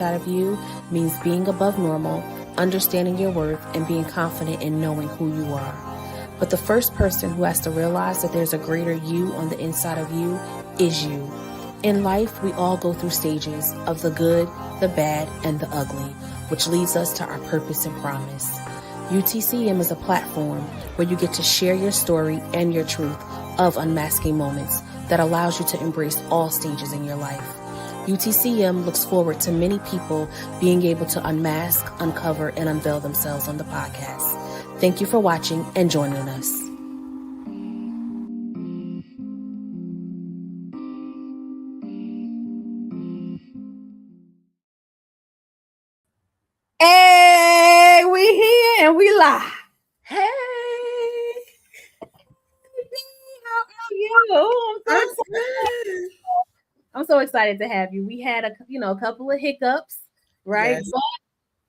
inside of you means being above normal, understanding your worth, and being confident in knowing who you are. But the first person who has to realize that there's a greater you on the inside of you is you. In life, we all go through stages of the good, the bad, and the ugly, which leads us to our purpose and promise. UTCM is a platform where you get to share your story and your truth of unmasking moments that allows you to embrace all stages in your life. UTCM looks forward to many people being able to unmask, uncover, and unveil themselves on the podcast. Thank you for watching and joining us. Hey, we here and we live. Hey! How are you? I'm so excited to have you. We had a couple of hiccups, right? Yes. But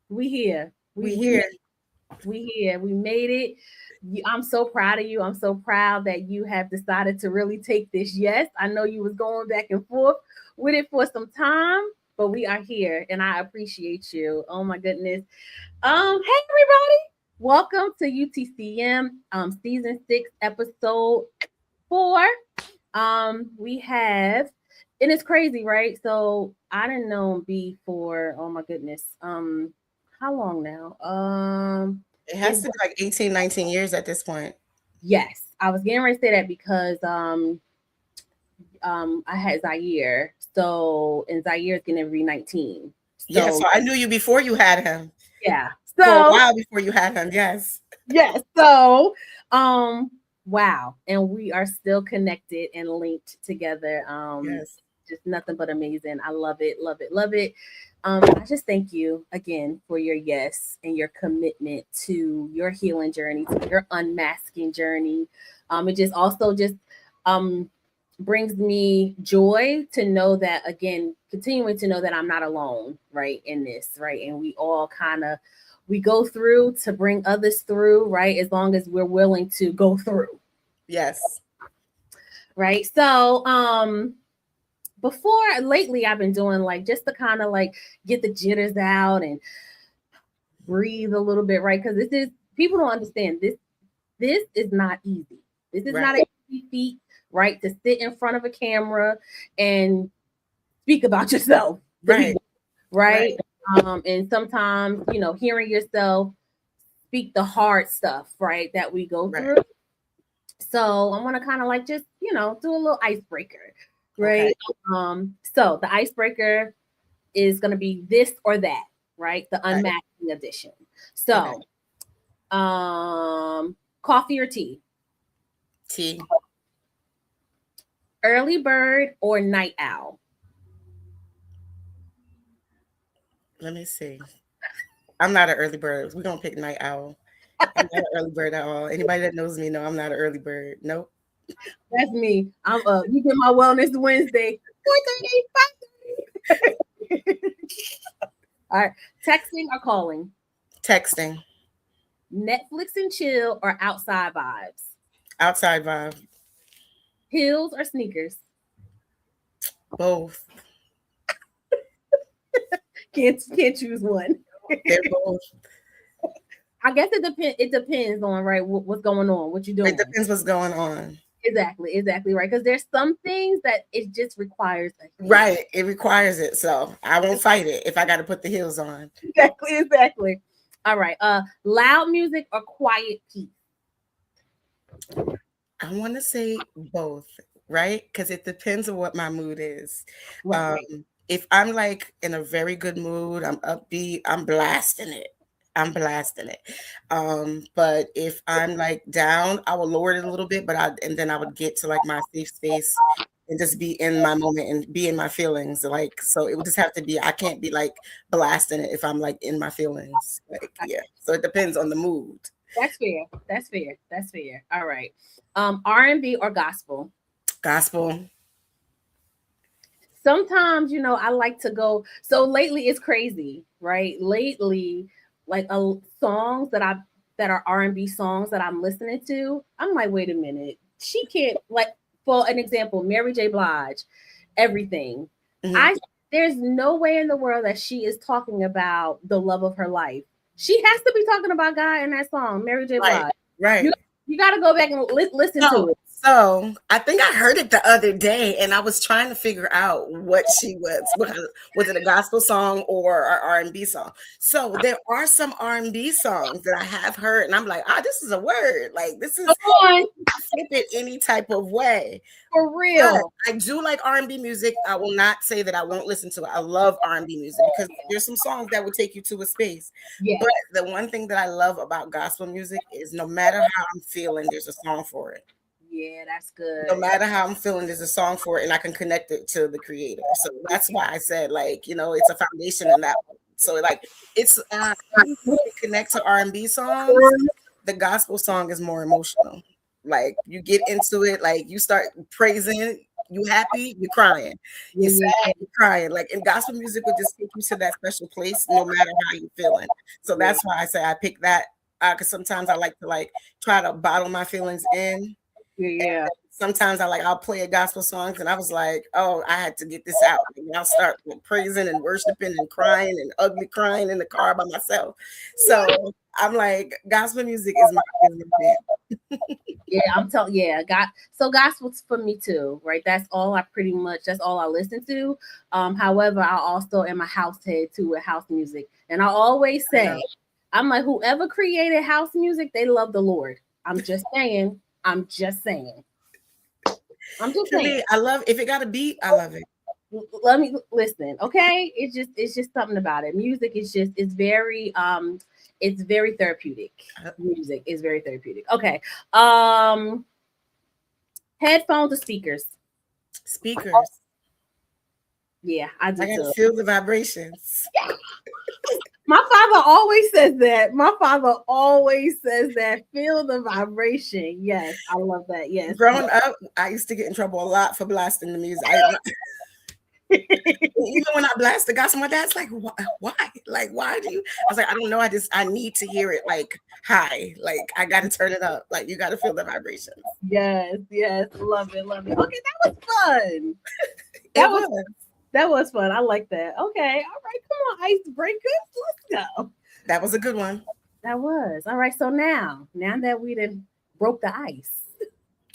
we here. We here. We here. We made it. I'm so proud of you. I'm so proud that you have decided to really take this. Yes, I know you was going back and forth with it for some time, but we are here and I appreciate you. Oh my goodness. Hey everybody. Welcome to UTCM season 6 episode 4. We have, and it's crazy, right? So I didn't know B for, oh my goodness, how long now? It has to be like 18, 19 years at this point. Yes, I was getting ready to say that because I had Zaire, so and Zaire's getting to be 19. So I knew you before you had him. Yeah, so for a while before you had him. Yes. So wow, and we are still connected and linked together. Yes. Just nothing but amazing. I love it. I just thank you again for your yes and your commitment to your healing journey, to your unmasking journey. It just also brings me joy to know that, again, continuing to know that I'm not alone, right, in this, right? And we all we go through to bring others through, right? As long as we're willing to go through. Yes. Right. So, lately I've been doing just to get the jitters out and breathe a little bit, right? Because people don't understand this. This is not easy. This is not an easy feat, right? To sit in front of a camera and speak about yourself. Right. Right. And sometimes, hearing yourself speak the hard stuff, right, that we go through. So I want to just, do a little icebreaker, right? Okay. So the icebreaker is going to be this or that, right? The unmasking edition. So, coffee or tea? Tea. Early bird or night owl? Let me see. I'm not an early bird. We're going to pick night owl. I'm not an early bird at all. Anybody that knows me know I'm not an early bird. Nope. That's me. I'm up. You get my Wellness Wednesday. 4:30, 5:30. All right. Texting or calling? Texting. Netflix and chill or outside vibes? Outside vibe. Heels or sneakers? Both. Can't choose one. They're both. I guess it depends on what's going on, what you're doing. It depends what's going on. Exactly right. Because there's some things that it just requires right. It requires it. So I won't fight it if I got to put the heels on. Exactly. All right. Loud music or quiet peace? I want to say both, right? Because it depends on what my mood is. Right. If I'm in a very good mood, I'm upbeat, I'm blasting it. But if I'm down, I will lower it a little bit, and then I would get to my safe space and just be in my moment and be in my feelings. So it would just have to be, I can't be blasting it if I'm in my feelings. Yeah. So it depends on the mood. That's fair. All right. R&B or gospel? Gospel. Sometimes, I like to go. So lately it's crazy, right? Lately, songs that are R&B songs that I'm listening to, I'm like, wait a minute. She can't, for an example, Mary J. Blige, Everything. Mm-hmm. there's no way in the world that she is talking about the love of her life. She has to be talking about God in that song, Mary J. Right, Blige. right. You got to go back and listen to it. So I think I heard it the other day, and I was trying to figure out what she was it a gospel song or an R&B song? So there are some R&B songs that I have heard, and I'm like, this is a word. Like this is flip it any type of way. For real. But I do like R&B music. I will not say that I won't listen to it. I love R&B music because there's some songs that will take you to a space. Yeah. But the one thing that I love about gospel music is no matter how I'm feeling, there's a song for it. Yeah, that's good. No matter how I'm feeling, there's a song for it, and I can connect it to the creator. So that's why I said, like, it's a foundation in that one. So, like, it's connect to R&B songs. The gospel song is more emotional. Like, you get into it, like, you start praising. You happy, you're crying. You're sad, you're crying. Like, and gospel music would just take you to that special place, no matter how you're feeling. So that's why I say I pick that. Because sometimes I like to try to bottle my feelings in. Yeah. Sometimes I'll play a gospel songs, and I was like, oh, I had to get this out. And I'll start praising and worshiping and crying and ugly crying in the car by myself. So I'm like, gospel music is my jam. Yeah, I'm telling. Yeah, so gospel's for me too, right? That's all I listen to. However, I also am a house head too with house music, and I always say, I'm like, whoever created house music, they love the Lord. I'm just saying. I love if it got a beat, I love it. Let me listen, okay? It's just something about it. Music is it's very therapeutic. Music is very therapeutic. Okay. Headphones or speakers? Speakers. Yeah, I do. I can feel the vibrations. Yeah. My father always says that. Feel the vibration. Yes, I love that. Yes. Growing up, I used to get in trouble a lot for blasting the music. Even when I blast the gospel, my dad's like, why? Like, why do you? I was like, I don't know. I need to hear it high. Like, I got to turn it up. Like, you got to feel the vibration. Yes. Love it. Okay, that was fun. That was fun. I like that. Okay. All right. Come on, icebreakers. Let's go. That was a good one. That was. All right. So now that we done broke the ice,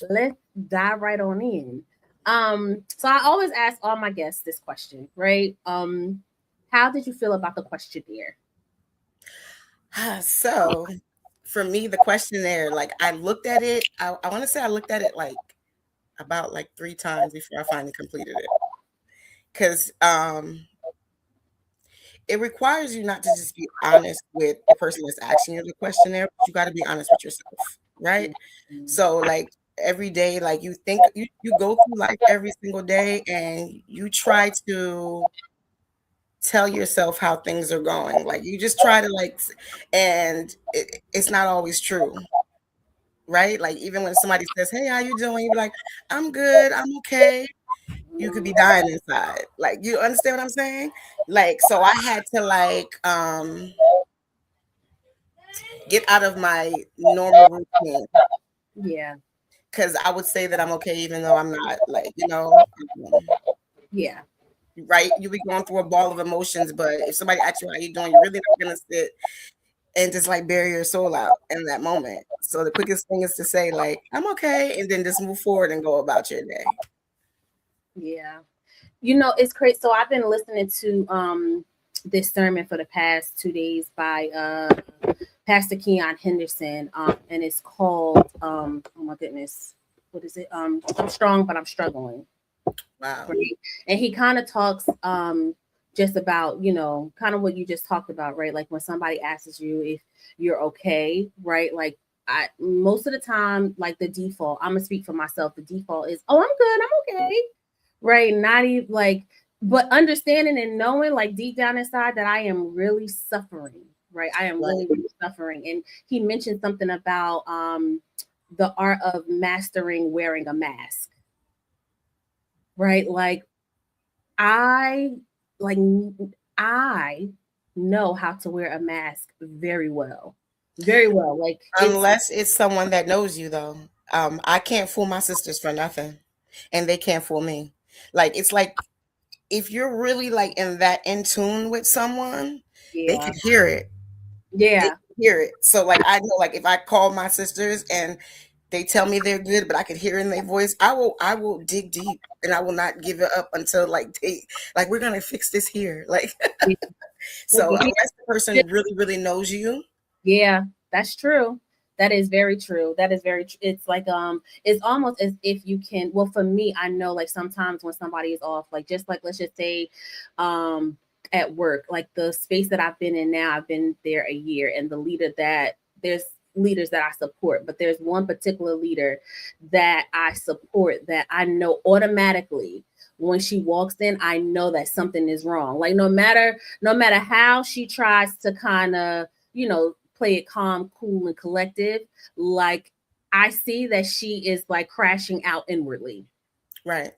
let's dive right on in. So I always ask all my guests this question, right? How did you feel about the questionnaire? So for me, the questionnaire, I looked at it. I want to say I looked at it about 3 times before I finally completed it. Because it requires you not to just be honest with the person that's asking you the questionnaire, but you got to be honest with yourself, right? Mm-hmm. So every day, you think you go through life every single day, and you try to tell yourself how things are going. You just try to and it's not always true, right? Even when somebody says, "Hey, how you doing?" You're like, "I'm good, I'm okay." You could be dying inside. You understand what I'm saying? So I had to get out of my normal routine. Yeah. Because I would say that I'm okay, even though I'm not. Yeah. Right? You be going through a ball of emotions, but if somebody asks you how you doing, you're really not gonna sit and just bury your soul out in that moment. So the quickest thing is to say I'm okay, and then just move forward and go about your day. Yeah. It's crazy. So I've been listening to this sermon for the past 2 days by Pastor Keon Henderson. And it's called oh my goodness, what is it? I'm strong, but I'm struggling. Wow. Right? And he kind of talks just about, kind of what you just talked about, right? When somebody asks you if you're okay, right? Most of the time, the default, I'm gonna speak for myself. The default is, oh, I'm good, I'm okay. Right. Not even but understanding and knowing deep down inside that I am really suffering. Right. I am really, really suffering. And he mentioned something about the art of mastering wearing a mask. Right. I know how to wear a mask very well. Very well. Unless it's someone that knows you, though. I can't fool my sisters for nothing, and they can't fool me. It's if you're really like in tune with someone, they Yeah. can hear it. They Yeah. can hear it. So like I know, like if I call my sisters and they tell me they're good, but I could hear in their voice, I will dig deep and I will not give it up until like we're gonna fix this here. Like Yeah. Well, so yeah. unless the person really, really knows you, Yeah, that's true. That is very true. That is very it's like it's almost as if you can, well, for me, I know like sometimes when somebody is off, like just like let's just say um at work, like the space that I've been in now, I've been there a year, and the leader that there's leaders that I support, but there's one particular leader that I support that I know automatically when she walks in, I know that something is wrong. Like no matter how she tries to kind of, play it calm, cool, and collective. Like I see that she is like crashing out inwardly. right?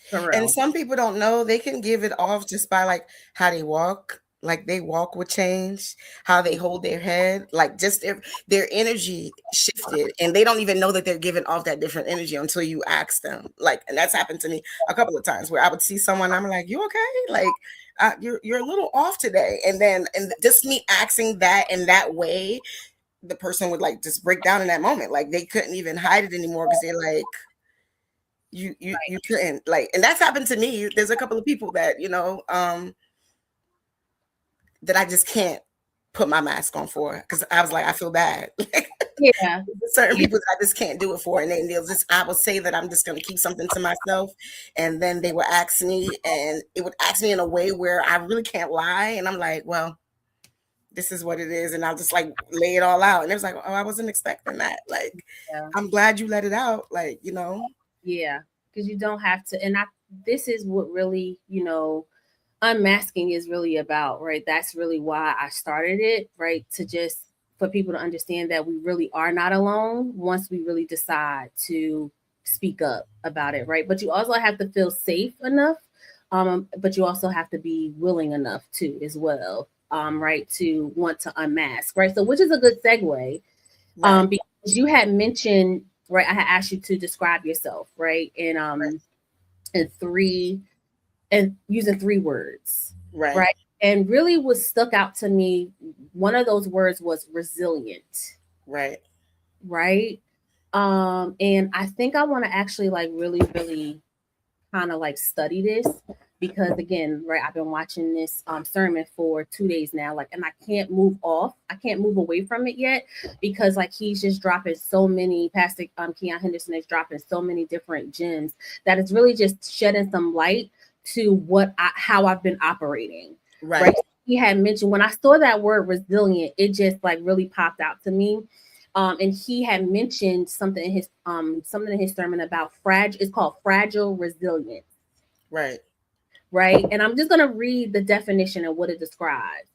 For And real. some people don't know, they can give it off just by like how they walk. Like they walk will change, how they hold their head, like just their energy shifted, and they don't even know that they're giving off that different energy until you ask them. Like, and that's happened to me a couple of times where I would see someone, I'm like, "You okay? Like, you're a little off today," and just me asking that in that way, the person would like just break down in that moment, like they couldn't even hide it anymore because they're like, you couldn't, like, and that's happened to me. There's a couple of people that that I just can't put my mask on for because I was like, I feel bad. Like, Yeah. certain Yeah. people that I just can't do it for, and they'll just, I will say that I'm just going to keep something to myself, and then they will ask me, and it would ask me in a way where I really can't lie, and I'm like, well, this is what it is, and I'll just like lay it all out, and it was like, oh, I wasn't expecting that. Like, Yeah. I'm glad you let it out, like, Yeah. Because you don't have to, and this is what really, unmasking is really about, right? That's really why I started it, right? To just for people to understand that we really are not alone once we really decide to speak up about it, right? But you also have to feel safe enough, but you also have to be willing enough too, as well, right? To want to unmask, right? So, which is a good segue, right, because you had mentioned, right? I had asked you to describe yourself, right? In three and using three words, right, right? And really what stuck out to me, one of those words was resilient, right, right? And I think I want to actually like really, really kind of like study this because again, right, I've been watching this sermon for 2 days now, like, and I can't move off, I can't move away from it yet because like he's just dropping so many, Pastor Keon Henderson is dropping so many different gems that it's really just shedding some light to how I've been operating, right? right, He had mentioned when I saw that word resilient, it just like really popped out to me. And he had mentioned something in his sermon about fragile. It's called fragile resilience, right. right? And I'm just gonna read the definition of what it describes.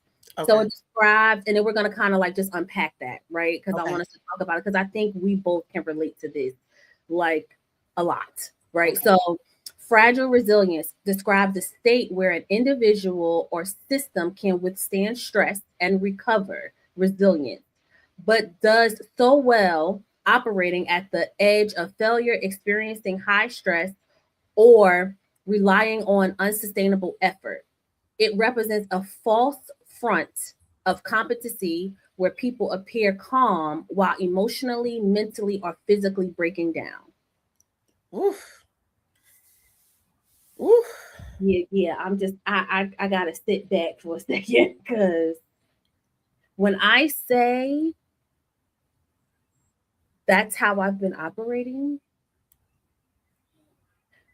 So Okay, it describes, and then we're gonna kind of like just unpack that, right? Because I okay, want us to talk about it because I think we both can relate to this like a lot, right? okay, So fragile resilience describes a state where an individual or system can withstand stress and recover resilient, but does so well operating at the edge of failure, experiencing high stress, or relying on unsustainable effort. It represents a false front of competency where people appear calm while emotionally, mentally, or physically breaking down. oof, oof. Yeah, yeah. I'm just I gotta sit back for a second because when I say that's how I've been operating,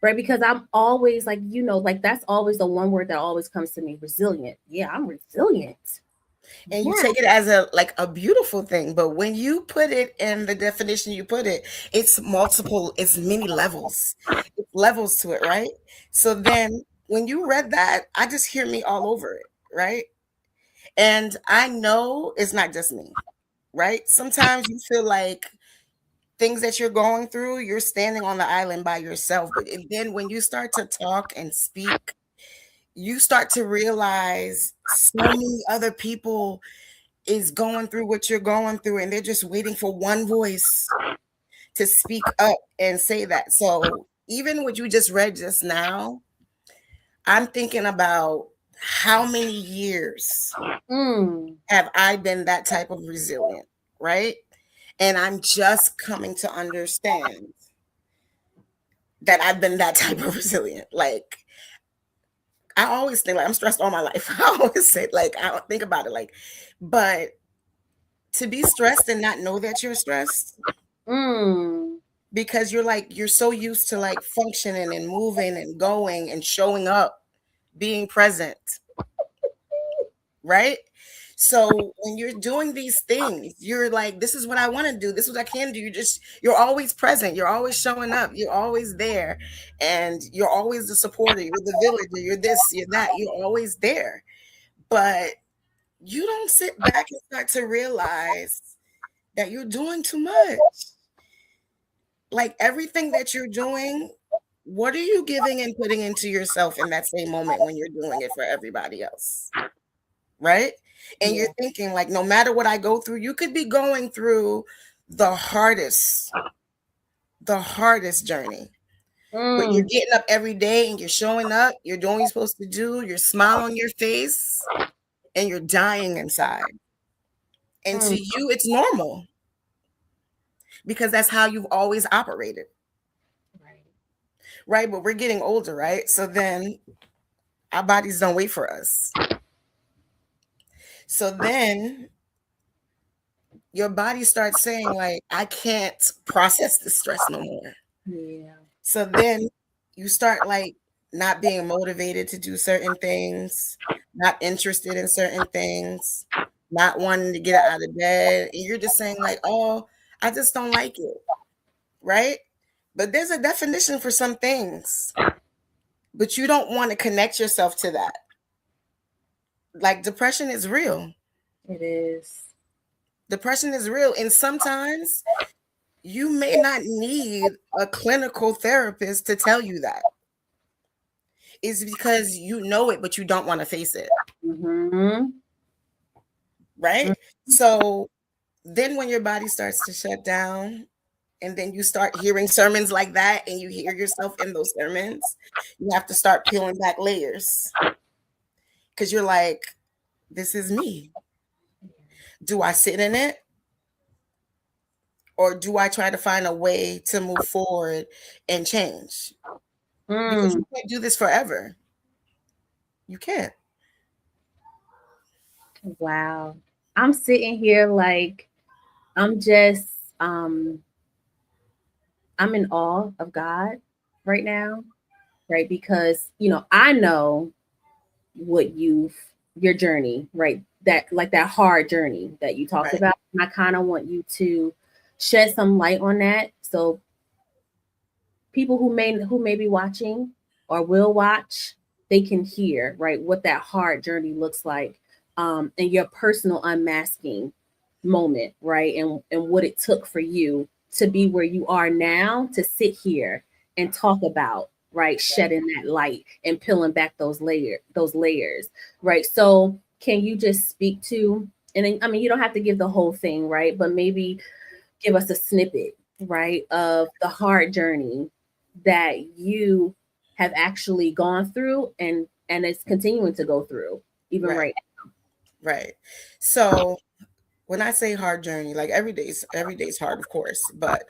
right? Because I'm always like, like that's always the one word that always comes to me, resilient. Yeah, I'm resilient. And you Yeah, take it as a beautiful thing, but when you put it in the definition you put it, it's multiple, it's many levels, it's levels to it, right? So then when you read that, I just hear me all over it, right? And I know it's not just me, right? Sometimes you feel like things that you're going through, you're standing on the island by yourself, but then when you start to talk and speak, you start to realize so many other people is going through what you're going through, and they're just waiting for one voice to speak up and say that. So even what you just read just now, I'm thinking about how many years have I been that type of resilient, right? And I'm just coming to understand that I've been that type of resilient. Like, I always think like I'm stressed all my life. I always say like I don't think about it like, but to be stressed and not know that you're stressed because you're so used to like functioning and moving and going and showing up, being present, right? So when you're doing these things, you're like, this is what I want to do. This is what I can do. You're always present. You're always showing up. You're always there. And you're always the supporter. You're the villager. You're this, you're that. You're always there. But you don't sit back and start to realize that you're doing too much. Like everything that you're doing, what are you giving and putting into yourself in that same moment when you're doing it for everybody else? Right? And you're thinking like, no matter what I go through, you could be going through the hardest journey. But you're getting up every day and you're showing up, you're doing what you're supposed to do, your smile on your face, and you're dying inside. And to you, it's normal because that's how you've always operated. Right? But we're getting older, right? So then our bodies don't wait for us. So then your body starts saying, like, I can't process the stress no more. Yeah. So then you start like not being motivated to do certain things, not interested in certain things, not wanting to get out of bed. And you're just saying, like, oh, I just don't like it. Right? But there's a definition for some things. But you don't want to connect yourself to that. Like depression is real. It is. Depression is real. And sometimes you may not need a clinical therapist to tell you that. It's because you know it, but you don't want to face it. Right? So then when your body starts to shut down, and then you start hearing sermons like that, and you hear yourself in those sermons, you have to start peeling back layers. Because you're like, this is me. Do I sit in it? Or do I try to find a way to move forward and change? Because you can't do this forever. You can't. Wow. I'm sitting here like I'm just I'm in awe of God right now, right? Because I know what your journey, right? That like that hard journey that you talked about. And I kind of want you to shed some light on that. So people who may be watching or will watch, they can hear, right, what that hard journey looks like, and your personal unmasking moment, right? And what it took for you to be where you are now, to sit here and talk about, right, shedding that light and peeling back those layers, right? So can you just speak to, and I mean, you don't have to give the whole thing, right? But maybe give us a snippet, right, of the hard journey that you have actually gone through and it's continuing to go through even right now. Right. So when I say hard journey, like every day's hard, of course, but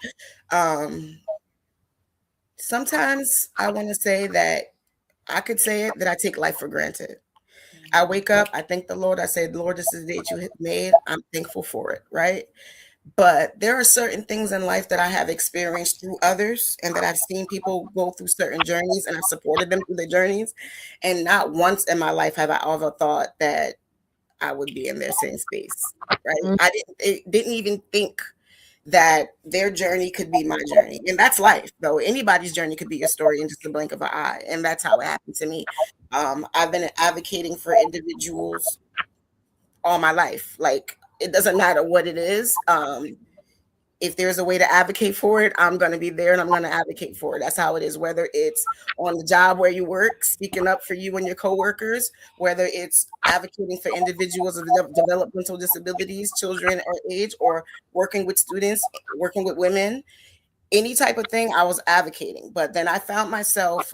sometimes I want to say that I could say it that I take life for granted. I wake up, I thank the Lord. I say, Lord, this is the day that you have made. I'm thankful for it, right? But there are certain things in life that I have experienced through others and that I've seen people go through certain journeys and I've supported them through their journeys. And not once in my life have I ever thought that I would be in their same space, right? Didn't even think that their journey could be my journey. And that's life, though. Anybody's journey could be your story in just a blink of an eye. And that's how it happened to me. I've been advocating for individuals all my life. Like, it doesn't matter what it is. If there's a way to advocate for it, I'm going to be there and I'm going to advocate for it. That's how it is, whether it's on the job where you work, speaking up for you and your coworkers, whether it's advocating for individuals with developmental disabilities, children or age, or working with students, working with women, any type of thing I was advocating. But then I found myself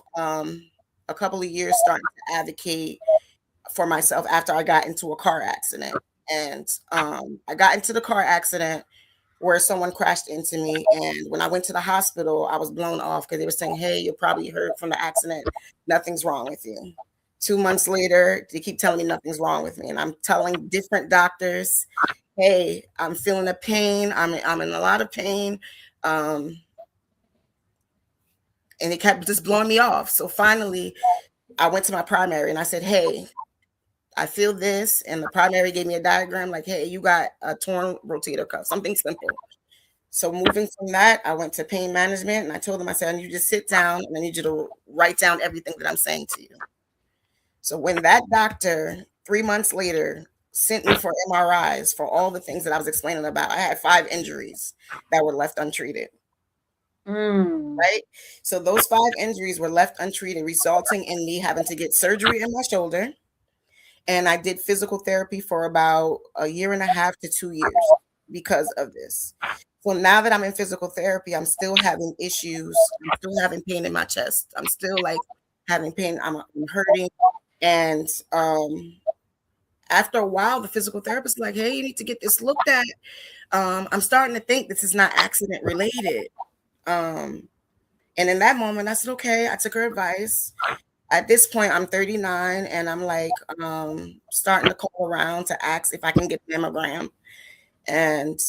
a couple of years starting to advocate for myself after I got into a car accident. And I got into the car accident where someone crashed into me. And when I went to the hospital, I was blown off because they were saying, hey, you're probably hurt from the accident. Nothing's wrong with you. 2 months later, they keep telling me nothing's wrong with me. And I'm telling different doctors, hey, I'm feeling a pain. I'm in a lot of pain. And they kept just blowing me off. So finally, I went to my primary and I said, hey, I feel this. And the primary gave me a diagram like, hey, you got a torn rotator cuff, something simple. So moving from that, I went to pain management and I told them, I said, I need you to sit down and I need you to write down everything that I'm saying to you. So when that doctor 3 months later sent me for MRIs for all the things that I was explaining about, I had 5 injuries that were left untreated. Right? So those 5 injuries were left untreated, resulting in me having to get surgery in my shoulder. And I did physical therapy for about a year and a half to 2 years because of this. So now that I'm in physical therapy, I'm still having issues. I'm still having pain in my chest. I'm still like having pain. I'm hurting. And after a while, the physical therapist is like, hey, you need to get this looked at. I'm starting to think this is not accident related. And in that moment, I said, okay, I took her advice. At this point, I'm 39 and I'm like starting to call around to ask if I can get a mammogram. And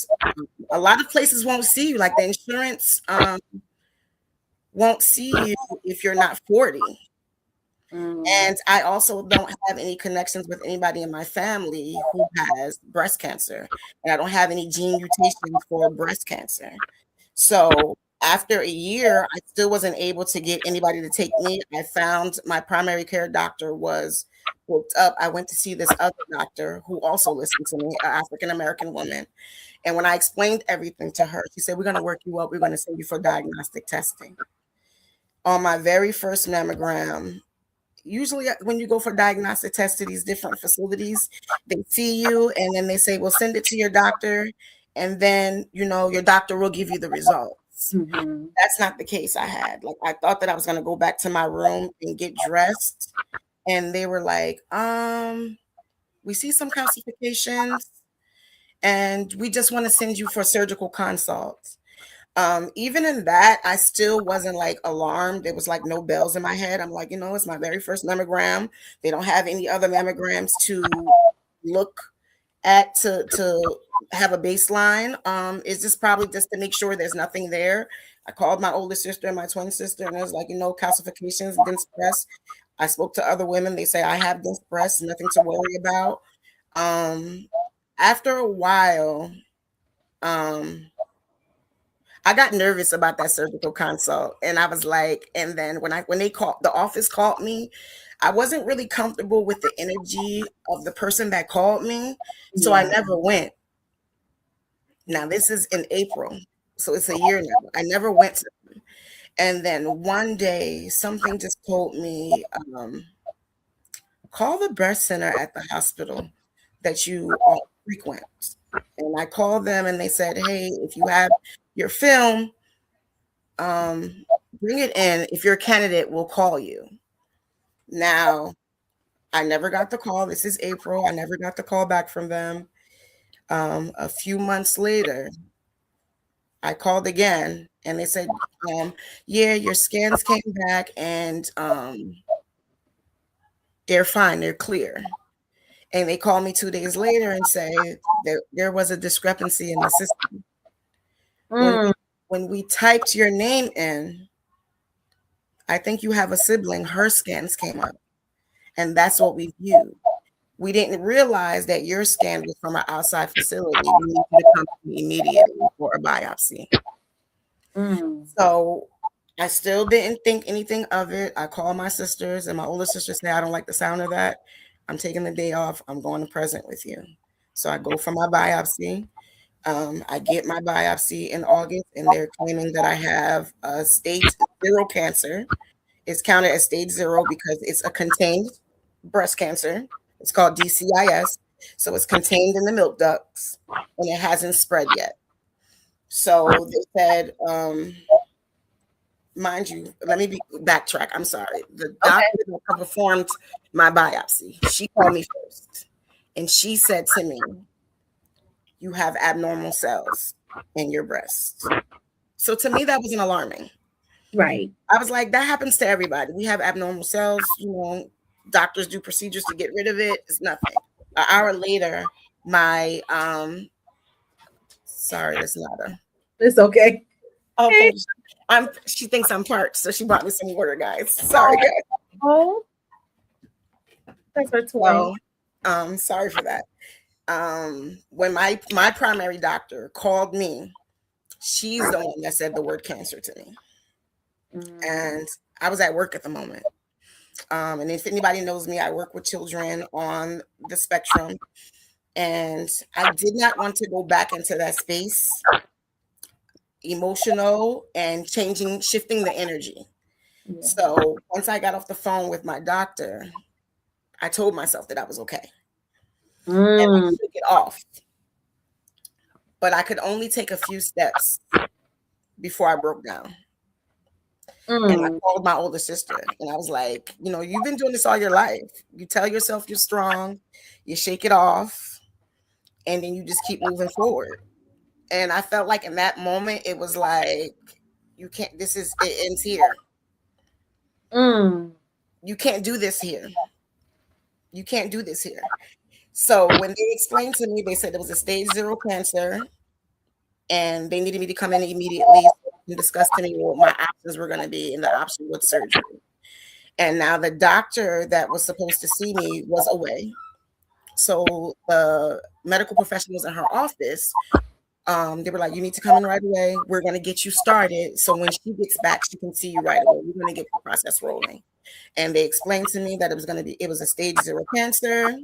a lot of places won't see you, like the insurance won't see you if you're not 40. And I also don't have any connections with anybody in my family who has breast cancer. And I don't have any gene mutations for breast cancer. So after a year, I still wasn't able to get anybody to take me. I found my primary care doctor was booked up. I went to see this other doctor who also listened to me, an African-American woman. And when I explained everything to her, she said, we're going to work you up. We're going to send you for diagnostic testing. On my very first mammogram, usually when you go for diagnostic tests to these different facilities, they see you and then they say, well, send it to your doctor. And then, your doctor will give you the results. That's not the case I had. Like, I thought that I was going to go back to my room and get dressed. And they were like, we see some calcifications and we just want to send you for surgical consults. Even in that, I still wasn't like alarmed. There was like no bells in my head. I'm like, it's my very first mammogram. They don't have any other mammograms to look at to have a baseline. It's just probably just to make sure there's nothing there. I called my older sister and my twin sister, and it was like, calcifications, dense breast. I spoke to other women. They say I have dense breast, nothing to worry about. After a while, I got nervous about that surgical consult, and I was like, and then when they called, the office called me, I wasn't really comfortable with the energy of the person that called me, so I never went. Now this is in April, so it's a year now. I never went to them. And then one day, something just told me, call the breast center at the hospital that you all frequent. And I called them, and they said, hey, if you have your film, bring it in. If you're a candidate, we'll call you. Now, I never got the call. This is April. I never got the call back from them. A few months later, I called again, and they said, yeah, your scans came back, and they're fine. They're clear. And they called me 2 days later and say there was a discrepancy in the system. When we typed your name in, I think you have a sibling, her scans came up. And that's what we viewed. We didn't realize that your scan was from an outside facility. We needed to come to me immediately for a biopsy. So I still didn't think anything of it. I called my sisters, and my older sister said, I don't like the sound of that. I'm taking the day off. I'm going to present with you. So I go for my biopsy. I get my biopsy in August, and they're claiming that I have stage 0 cancer. It's counted as stage 0 because it's a contained breast cancer. It's called DCIS. So it's contained in the milk ducts, and it hasn't spread yet. So they said, mind you, let me backtrack. I'm sorry. The Okay. doctor that performed my biopsy, she called me first, and she said to me, "You have abnormal cells in your breast." So to me, that wasn't alarming. Right. I was like, that happens to everybody. We have abnormal cells. Doctors do procedures to get rid of it. It's nothing. An hour later, my sorry, that's not a. It's okay. Oh, thank you. She thinks I'm parched, so she brought me some water, guys. Sorry, guys. Oh, that's her toy. So, sorry for that. When my primary doctor called me, she's the one that said the word cancer to me, and I was at work at the moment. And if anybody knows me, I work with children on the spectrum, and I did not want to go back into that space, emotional and shifting the energy. Yeah. So once I got off the phone with my doctor, I told myself that I was okay. And I took it off. But I could only take a few steps before I broke down. And I called my older sister and I was like, you've been doing this all your life. You tell yourself you're strong, you shake it off, and then you just keep moving forward. And I felt like in that moment, it was like, it ends here. You can't do this here. You can't do this here. So when they explained to me, they said it was a stage 0 cancer and they needed me to come in immediately and discuss to me what my options were going to be, and the option was surgery. And now the doctor that was supposed to see me was away. So the medical professionals in her office, they were like, you need to come in right away. We're going to get you started. So when she gets back, she can see you right away. We're going to get the process rolling. And they explained to me that it was a stage 0 cancer.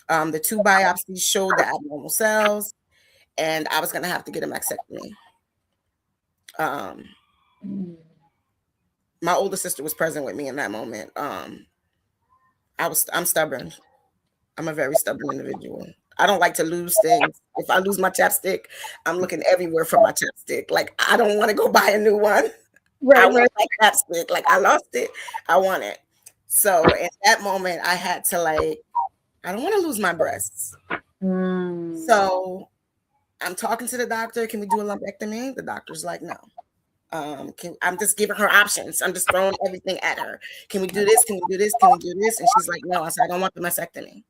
The 2 biopsies showed the abnormal cells, and I was going to have to get a mastectomy. My older sister was present with me in that moment. I'm stubborn. I'm a very stubborn individual. I don't like to lose things. If I lose my chapstick, I'm looking everywhere for my chapstick. Like, I don't want to go buy a new one. I want my chapstick. Like, I lost it. I want it. So in that moment, I had to I don't want to lose my breasts. So I'm talking to the doctor. Can we do a lumpectomy? The doctor's like, no. I'm just giving her options. I'm just throwing everything at her. Can we do this? Can we do this? Can we do this? And she's like, no. I said, I don't want the mastectomy.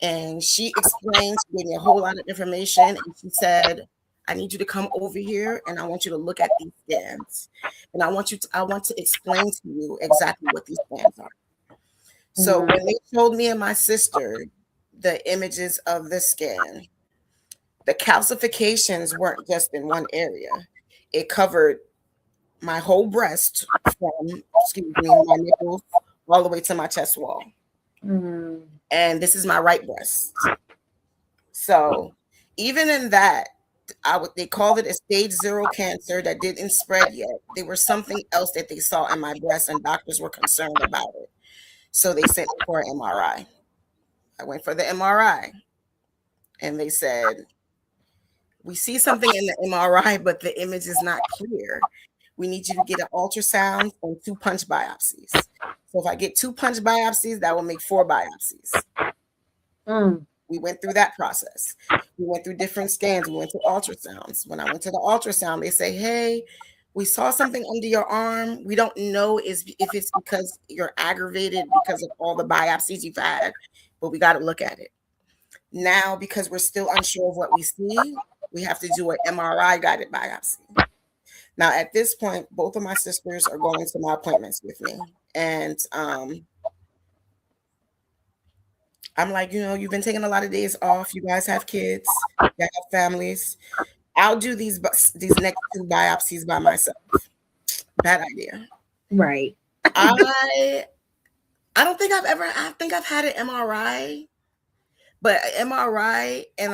And she explained, she gave me a whole lot of information. And she said, I need you to come over here and I want you to look at these scans. And I want to explain to you exactly what these scans are. So when they showed me and my sister the images of the scan, the calcifications weren't just in one area. It covered my whole breast from, my nipples all the way to my chest wall. And this is my right breast. So even in that, they called it a stage 0 cancer that didn't spread yet. There was something else that they saw in my breast, and doctors were concerned about it. So they sent me for an MRI. I went for the MRI, and they said, we see something in the MRI, but the image is not clear. We need you to get an ultrasound and 2 punch biopsies. So if I get 2 punch biopsies, that will make 4 biopsies. We went through that process. We went through different scans. We went to ultrasounds. When I went to the ultrasound, they say, hey, we saw something under your arm. We don't know if it's because you're aggravated because of all the biopsies you've had, but we got to look at it. Now, because we're still unsure of what we see, we have to do an MRI guided biopsy. Now, at this point, both of my sisters are going to my appointments with me. And I'm like, you've been taking a lot of days off. You guys have kids. You have families. I'll do these next 2 biopsies by myself. Bad idea. Right. I don't think I think I've had an MRI. But an MRI and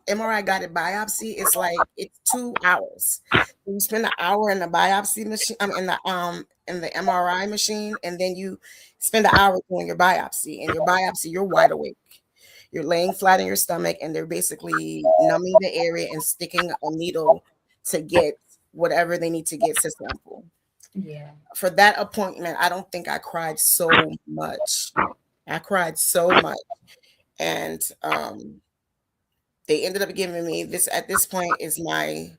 MRI guided biopsy is it's 2 hours. You spend an hour in the biopsy machine, in the MRI machine, and then you spend an hour doing your biopsy. And your biopsy, you're wide awake. You're laying flat in your stomach, and they're basically numbing the area and sticking a needle to get whatever they need to get to sample. Yeah. For that appointment, I don't think I cried so much. I cried so much. And they ended up giving me this, at this point, is my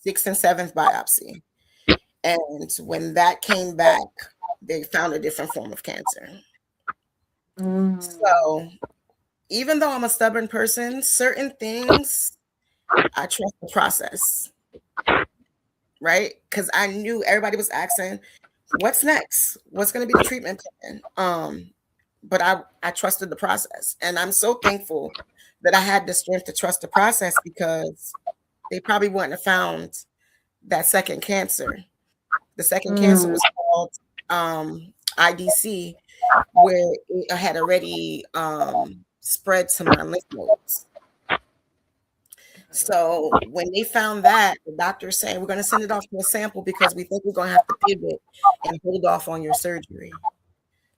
6th and 7th biopsy. And when that came back, they found a different form of cancer. So even though I'm a stubborn person, certain things I trust the process, right? Because I knew everybody was asking, what's next? What's going to be the treatment plan? But I trusted the process. And I'm so thankful that I had the strength to trust the process, because they probably wouldn't have found that second cancer. The second cancer was called IDC, where it had already spread to my lymph nodes. So when they found that, the doctor's saying, we're going to send it off to a sample because we think we're going to have to pivot and hold off on your surgery.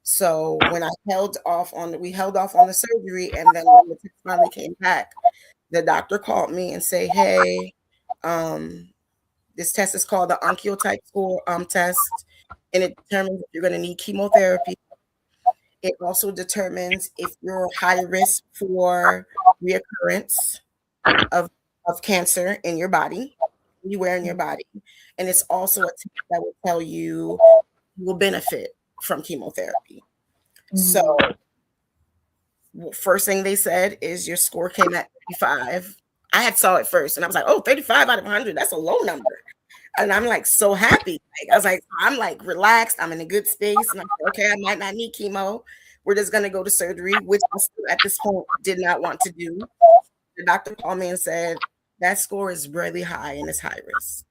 So when we held off on the surgery, and then when the test finally came back, the doctor called me and say, hey, this test is called the oncotype score test, and it determines if you're going to need chemotherapy. It also determines if you're high risk for reoccurrence of cancer in your body, anywhere in your body. And it's also a test that will tell you will benefit from chemotherapy. So first thing they said is your score came at 35. I had saw it first and I was like, oh, 35 out of 100, that's a low number. And I'm like so happy. Like, I was like, I'm like relaxed. I'm in a good space. And I'm like, okay, I might not need chemo. We're just gonna go to surgery, which I still at this point did not want to do. The doctor called me and said, that score is really high and it's high risk.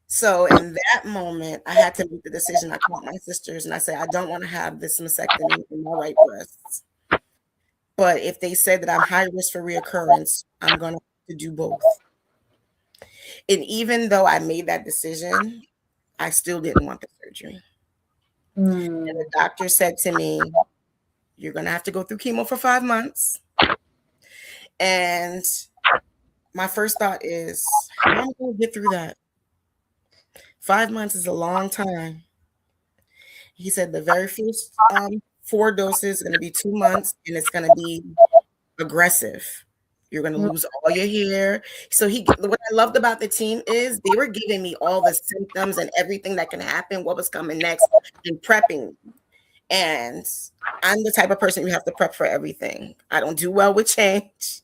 So in that moment, I had to make the decision. I called my sisters and I said, I don't want to have this mastectomy in my right breast. But if they said that I'm high risk for reoccurrence, I'm going to have to do both. And even though I made that decision, I still didn't want the surgery. And the doctor said to me, you're going to have to go through chemo for 5 months. And my first thought is, how am I going to get through that? 5 months is a long time. He said the very first 4 doses is going to be 2 months, and it's going to be aggressive. You're going to lose all your hair. So what I loved about the team is they were giving me all the symptoms and everything that can happen, what was coming next, and prepping. And I'm the type of person you have to prep for everything. I don't do well with change.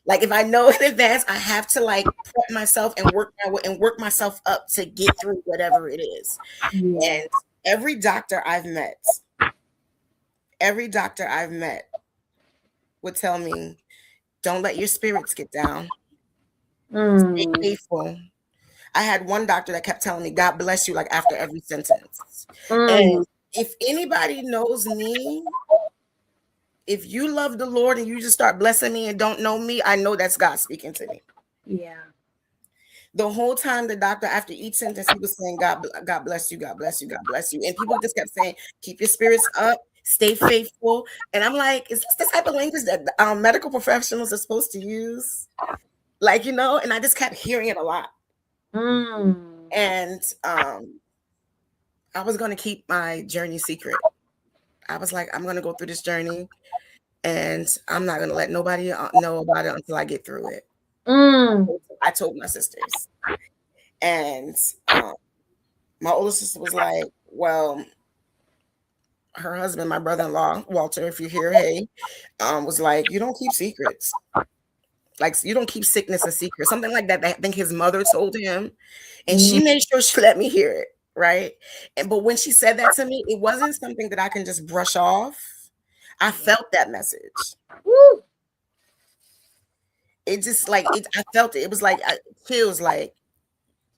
Like if I know in advance, I have to like prep myself and work myself up to get through whatever it is. Yeah. And every doctor I've met would tell me, don't let your spirits get down. Stay faithful. I had one doctor that kept telling me, God bless you, like after every sentence. And if anybody knows me, if you love the Lord and you just start blessing me and don't know me, I know that's God speaking to me. Yeah. The whole time the doctor, after each sentence, he was saying, God bless you, God bless you, God bless you. And people just kept saying, keep your spirits up, stay faithful. And I'm like, is this the type of language that medical professionals are supposed to use? Like, and I just kept hearing it a lot. And I was going to keep my journey secret. I was like, I'm going to go through this journey and I'm not going to let nobody know about it until I get through it. I told my sisters. And my older sister was like, well, her husband, my brother-in-law, Walter, if you're here, hey, was like, you don't keep secrets. Like, you don't keep sickness a secret. Something like that. I think his mother told him. And she made sure she let me hear it. Right. But when she said that to me, it wasn't something that I can just brush off. I felt that message. Woo. It just like I felt it. It was like feels like.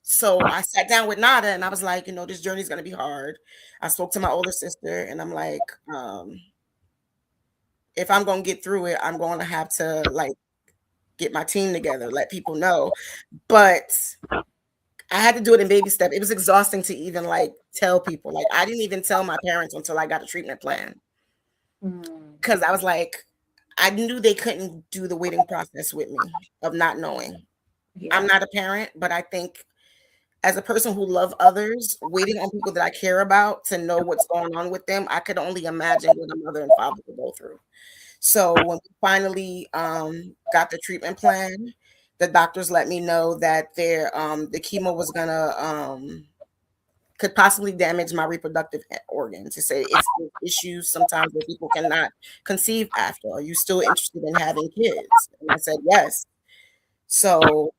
So I sat down with Nada and I was like, this journey is gonna be hard. I spoke to my older sister and I'm like, if I'm gonna get through it, I'm going to have to like get my team together, let people know. But I had to do it in baby steps. It was exhausting to even like tell people. Like I didn't even tell my parents until I got a treatment plan. Because I was like, I knew they couldn't do the waiting process with me of not knowing. Yeah. I'm not a parent, but I think as a person who love others, waiting on people that I care about to know what's going on with them, I could only imagine what a mother and father would go through. So when we finally got the treatment plan, the doctors let me know that the chemo was gonna could possibly damage my reproductive organs. To say it's issues sometimes where people cannot conceive after. Are you still interested in having kids? And I said yes. So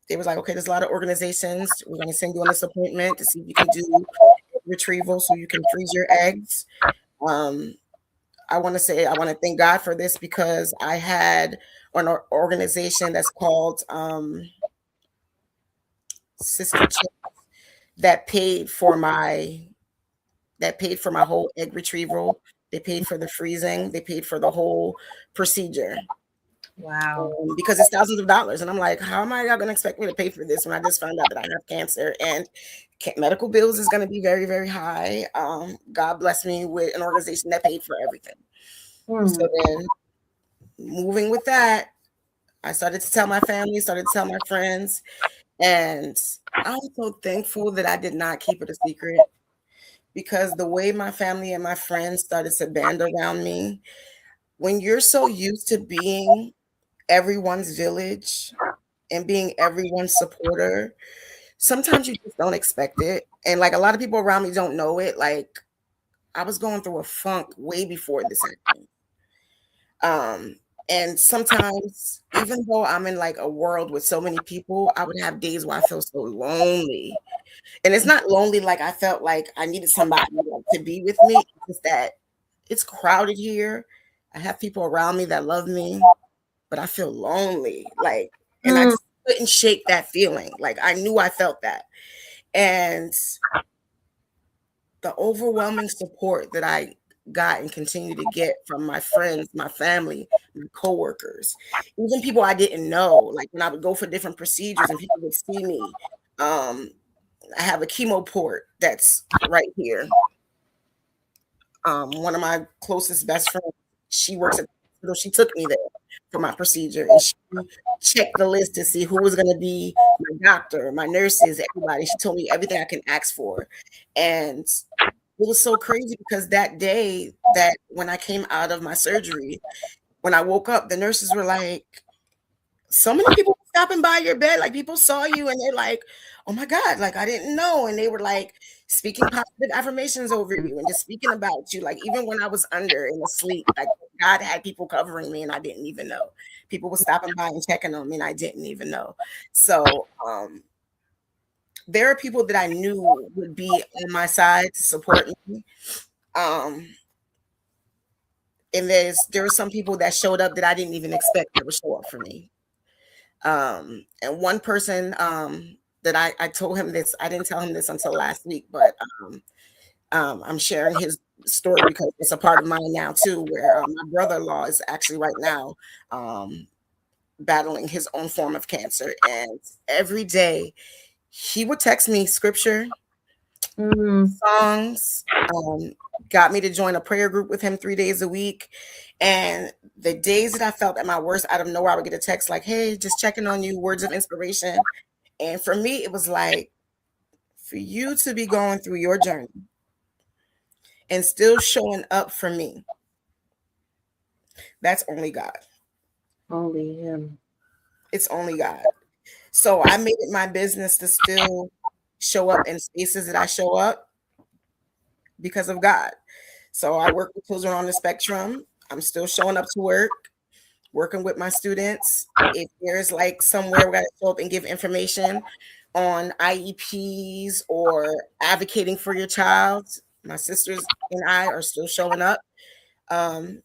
they was like, okay, there's a lot of organizations. We're going to send you on this appointment to see if you can do retrieval so you can freeze your eggs. I want to thank God for this because I had an organization that's called Sister Chick that paid for my whole egg retrieval. They paid for the freezing. They paid for the whole procedure. Wow. Because it's thousands of dollars. And I'm like, how am I going to expect me to pay for this when I just found out that I have cancer and medical bills is going to be very, very high. God bless me with an organization that paid for everything. So then moving with that, I started to tell my family, started to tell my friends. And I'm so thankful that I did not keep it a secret, because the way my family and my friends started to band around me, when you're so used to being everyone's village and being everyone's supporter, sometimes you just don't expect it. And like a lot of people around me don't know it. Like I was going through a funk way before this happened. And sometimes, even though I'm in like a world with so many people, I would have days where I feel so lonely. And it's not lonely like I felt like I needed somebody to be with me. It's just that it's crowded here. I have people around me that love me, but I feel lonely. Like, and I just couldn't shake that feeling. Like I knew I felt that. And the overwhelming support that I got and continue to get from my friends, my family, my coworkers, even people I didn't know. Like when I would go for different procedures and people would see me. I have a chemo port that's right here. One of my closest best friends, she works at the hospital. She took me there for my procedure, and she checked the list to see who was going to be my doctor, my nurses, everybody. She told me everything I can ask for. And it was so crazy because that day that when I came out of my surgery, when I woke up, the nurses were like, so many people stopping by your bed. Like people saw you and they're like, oh my God, like I didn't know. And they were like speaking positive affirmations over you and just speaking about you. Like even when I was under and asleep, like God had people covering me and I didn't even know. People were stopping by and checking on me and I didn't even know. So there are people that I knew would be on my side to support me. And there were some people that showed up that I didn't even expect that would show up for me. And one person that I told him this, I didn't tell him this until last week, but I'm sharing his story because it's a part of mine now too, where my brother-in-law is actually right now battling his own form of cancer. And every day he would text me scripture, songs, got me to join a prayer group with him 3 days a week. And the days that I felt at my worst, out of nowhere, I would get a text like, hey, just checking on you, words of inspiration. And for me, it was like, for you to be going through your journey and still showing up for me, that's only God. Only Him. It's only God. So I made it my business to still show up in spaces that I show up because of God. So I work with children on the spectrum. I'm still showing up to work, working with my students. If there's like somewhere we got to show up and give information on IEPs or advocating for your child, my sisters and I are still showing up.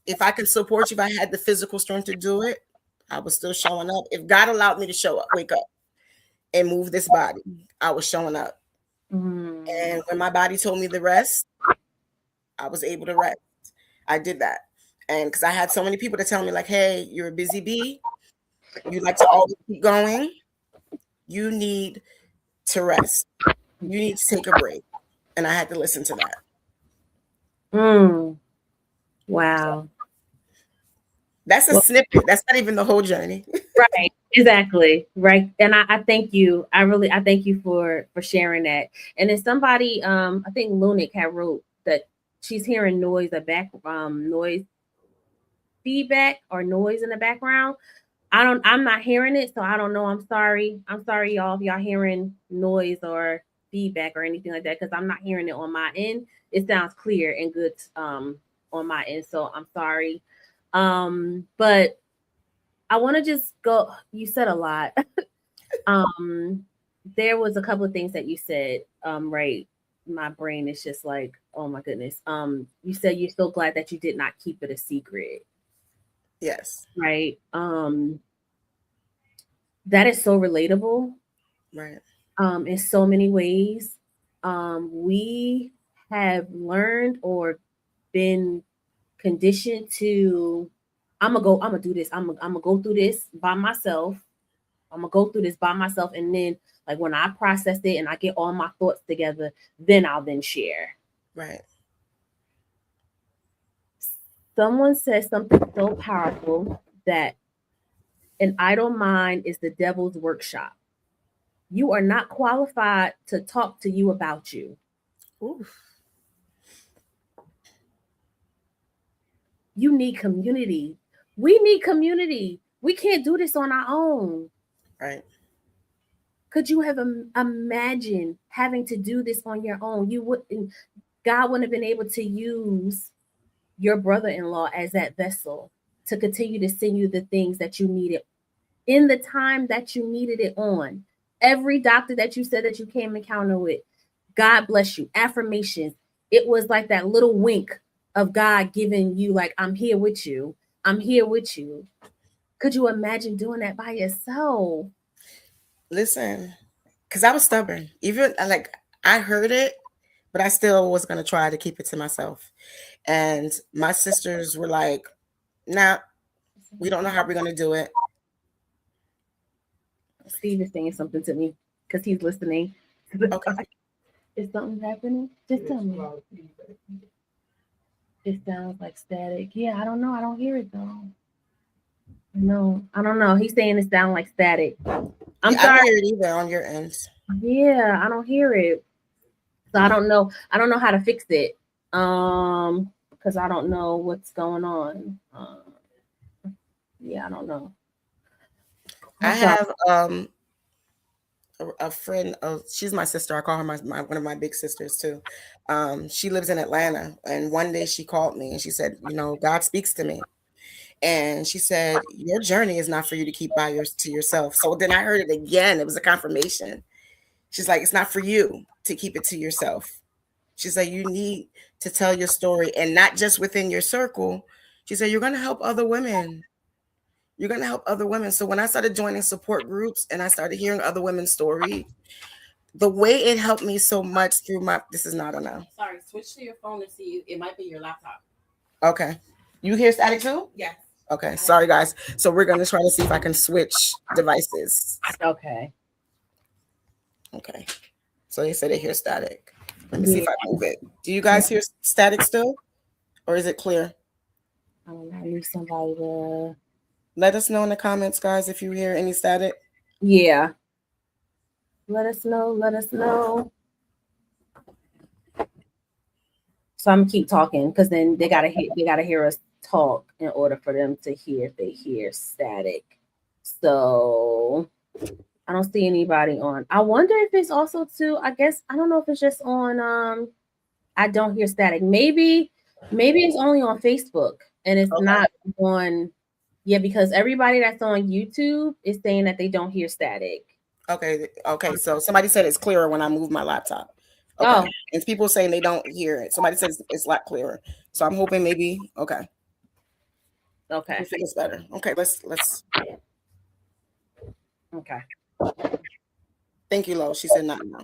If I can support you, if I had the physical strength to do it, I was still showing up. If God allowed me to show up, wake up and move this body, I was showing up. And when my body told me the rest, I was able to rest. I did that. And because I had so many people to tell me like, hey, you're a busy bee. You like to always keep going. You need to rest. You need to take a break. And I had to listen to that. Wow. That's a snippet. That's not even the whole journey. Right. Exactly. Right. And I thank you. I thank you for sharing that. And then somebody, I think Lunic had wrote that she's hearing noise, a back noise feedback or noise in the background. I'm not hearing it, so I don't know. I'm sorry. I'm sorry, y'all, if y'all hearing noise or feedback or anything like that, because I'm not hearing it on my end. It sounds clear and good on my end. So I'm sorry. But I want to just go, you said a lot. um there was a couple of things that you said, right. My brain is just like, oh my goodness. You said you're so glad that you did not keep it a secret. Yes. Right. That is so relatable, Right. in so many ways. We have learned or been conditioned to, I'm gonna do this, I'm gonna go through this by myself. I'm gonna go through this by myself, and then like when I process it and I get all my thoughts together, then I'll then share. Right. Someone says something so powerful that an idle mind is the devil's workshop. You are not qualified to talk to you about you. Oof. You need community. We need community. We can't do this on our own. Right. Could you have imagined having to do this on your own? You wouldn't. God wouldn't have been able to use your brother-in-law as that vessel to continue to send you the things that you needed in the time that you needed it on. Every doctor that you said that you came encounter with, God bless you. Affirmations. It was like that little wink of God giving you, like, I'm here with you. I'm here with you. Could you imagine doing that by yourself? Listen, because I was stubborn. Even like I heard it, but I still was gonna try to keep it to myself. And my sisters were like, "Nah, we don't know how we're gonna do it." Steve is saying something to me because he's listening. Okay. Is something happening? Just tell me. It sounds like static. Yeah, I don't know. I don't hear it though. No, I don't know. He's saying it sounds like static. I'm Yeah, I don't sorry. hear it either on your end. Yeah, I don't hear it. So I don't know. I don't know how to fix it. Because I don't know what's going on. Yeah, I don't know. I I'm sorry. have a friend of, she's my sister. I call her my one of my big sisters too. She lives in Atlanta, and one day she called me and she said, God speaks to me. And she said, your journey is not for you to keep to yourself. So then I heard it again. It was a confirmation. She's like, it's not for you to keep it to yourself. She's like, you need to tell your story, and not just within your circle. She said, you're going to help other women. You're going to help other women. So when I started joining support groups and I started hearing other women's stories, the way it helped me so much through this is not enough. Sorry, switch to your phone and see. It might be your laptop. Okay. You hear static too? Yes. Okay. Sorry, guys. So we're going to try to see if I can switch devices. Okay. Okay. So they said they hear static. Let me see Yeah. if I move it. Do you guys hear static still? Or is it clear? I don't know. I need somebody to. Let us know in the comments, guys, if you hear any static. Yeah. Let us know. Let us know. So I'm gonna keep talking because then they gotta hear us talk in order for them to hear if they hear static. So I don't see anybody on. I wonder if it's also too. I guess I don't know if it's just on. I don't hear static. Maybe it's only on Facebook and it's not on. Yeah, because everybody that's on YouTube is saying that they don't hear static. Okay. So somebody said it's clearer when I move my laptop. Okay. Oh, And people saying they don't hear it. Somebody says it's a lot clearer. So I'm hoping maybe. Okay. okay. I think it's better. Okay. Let's. Okay. Thank you, Lo. She said not now.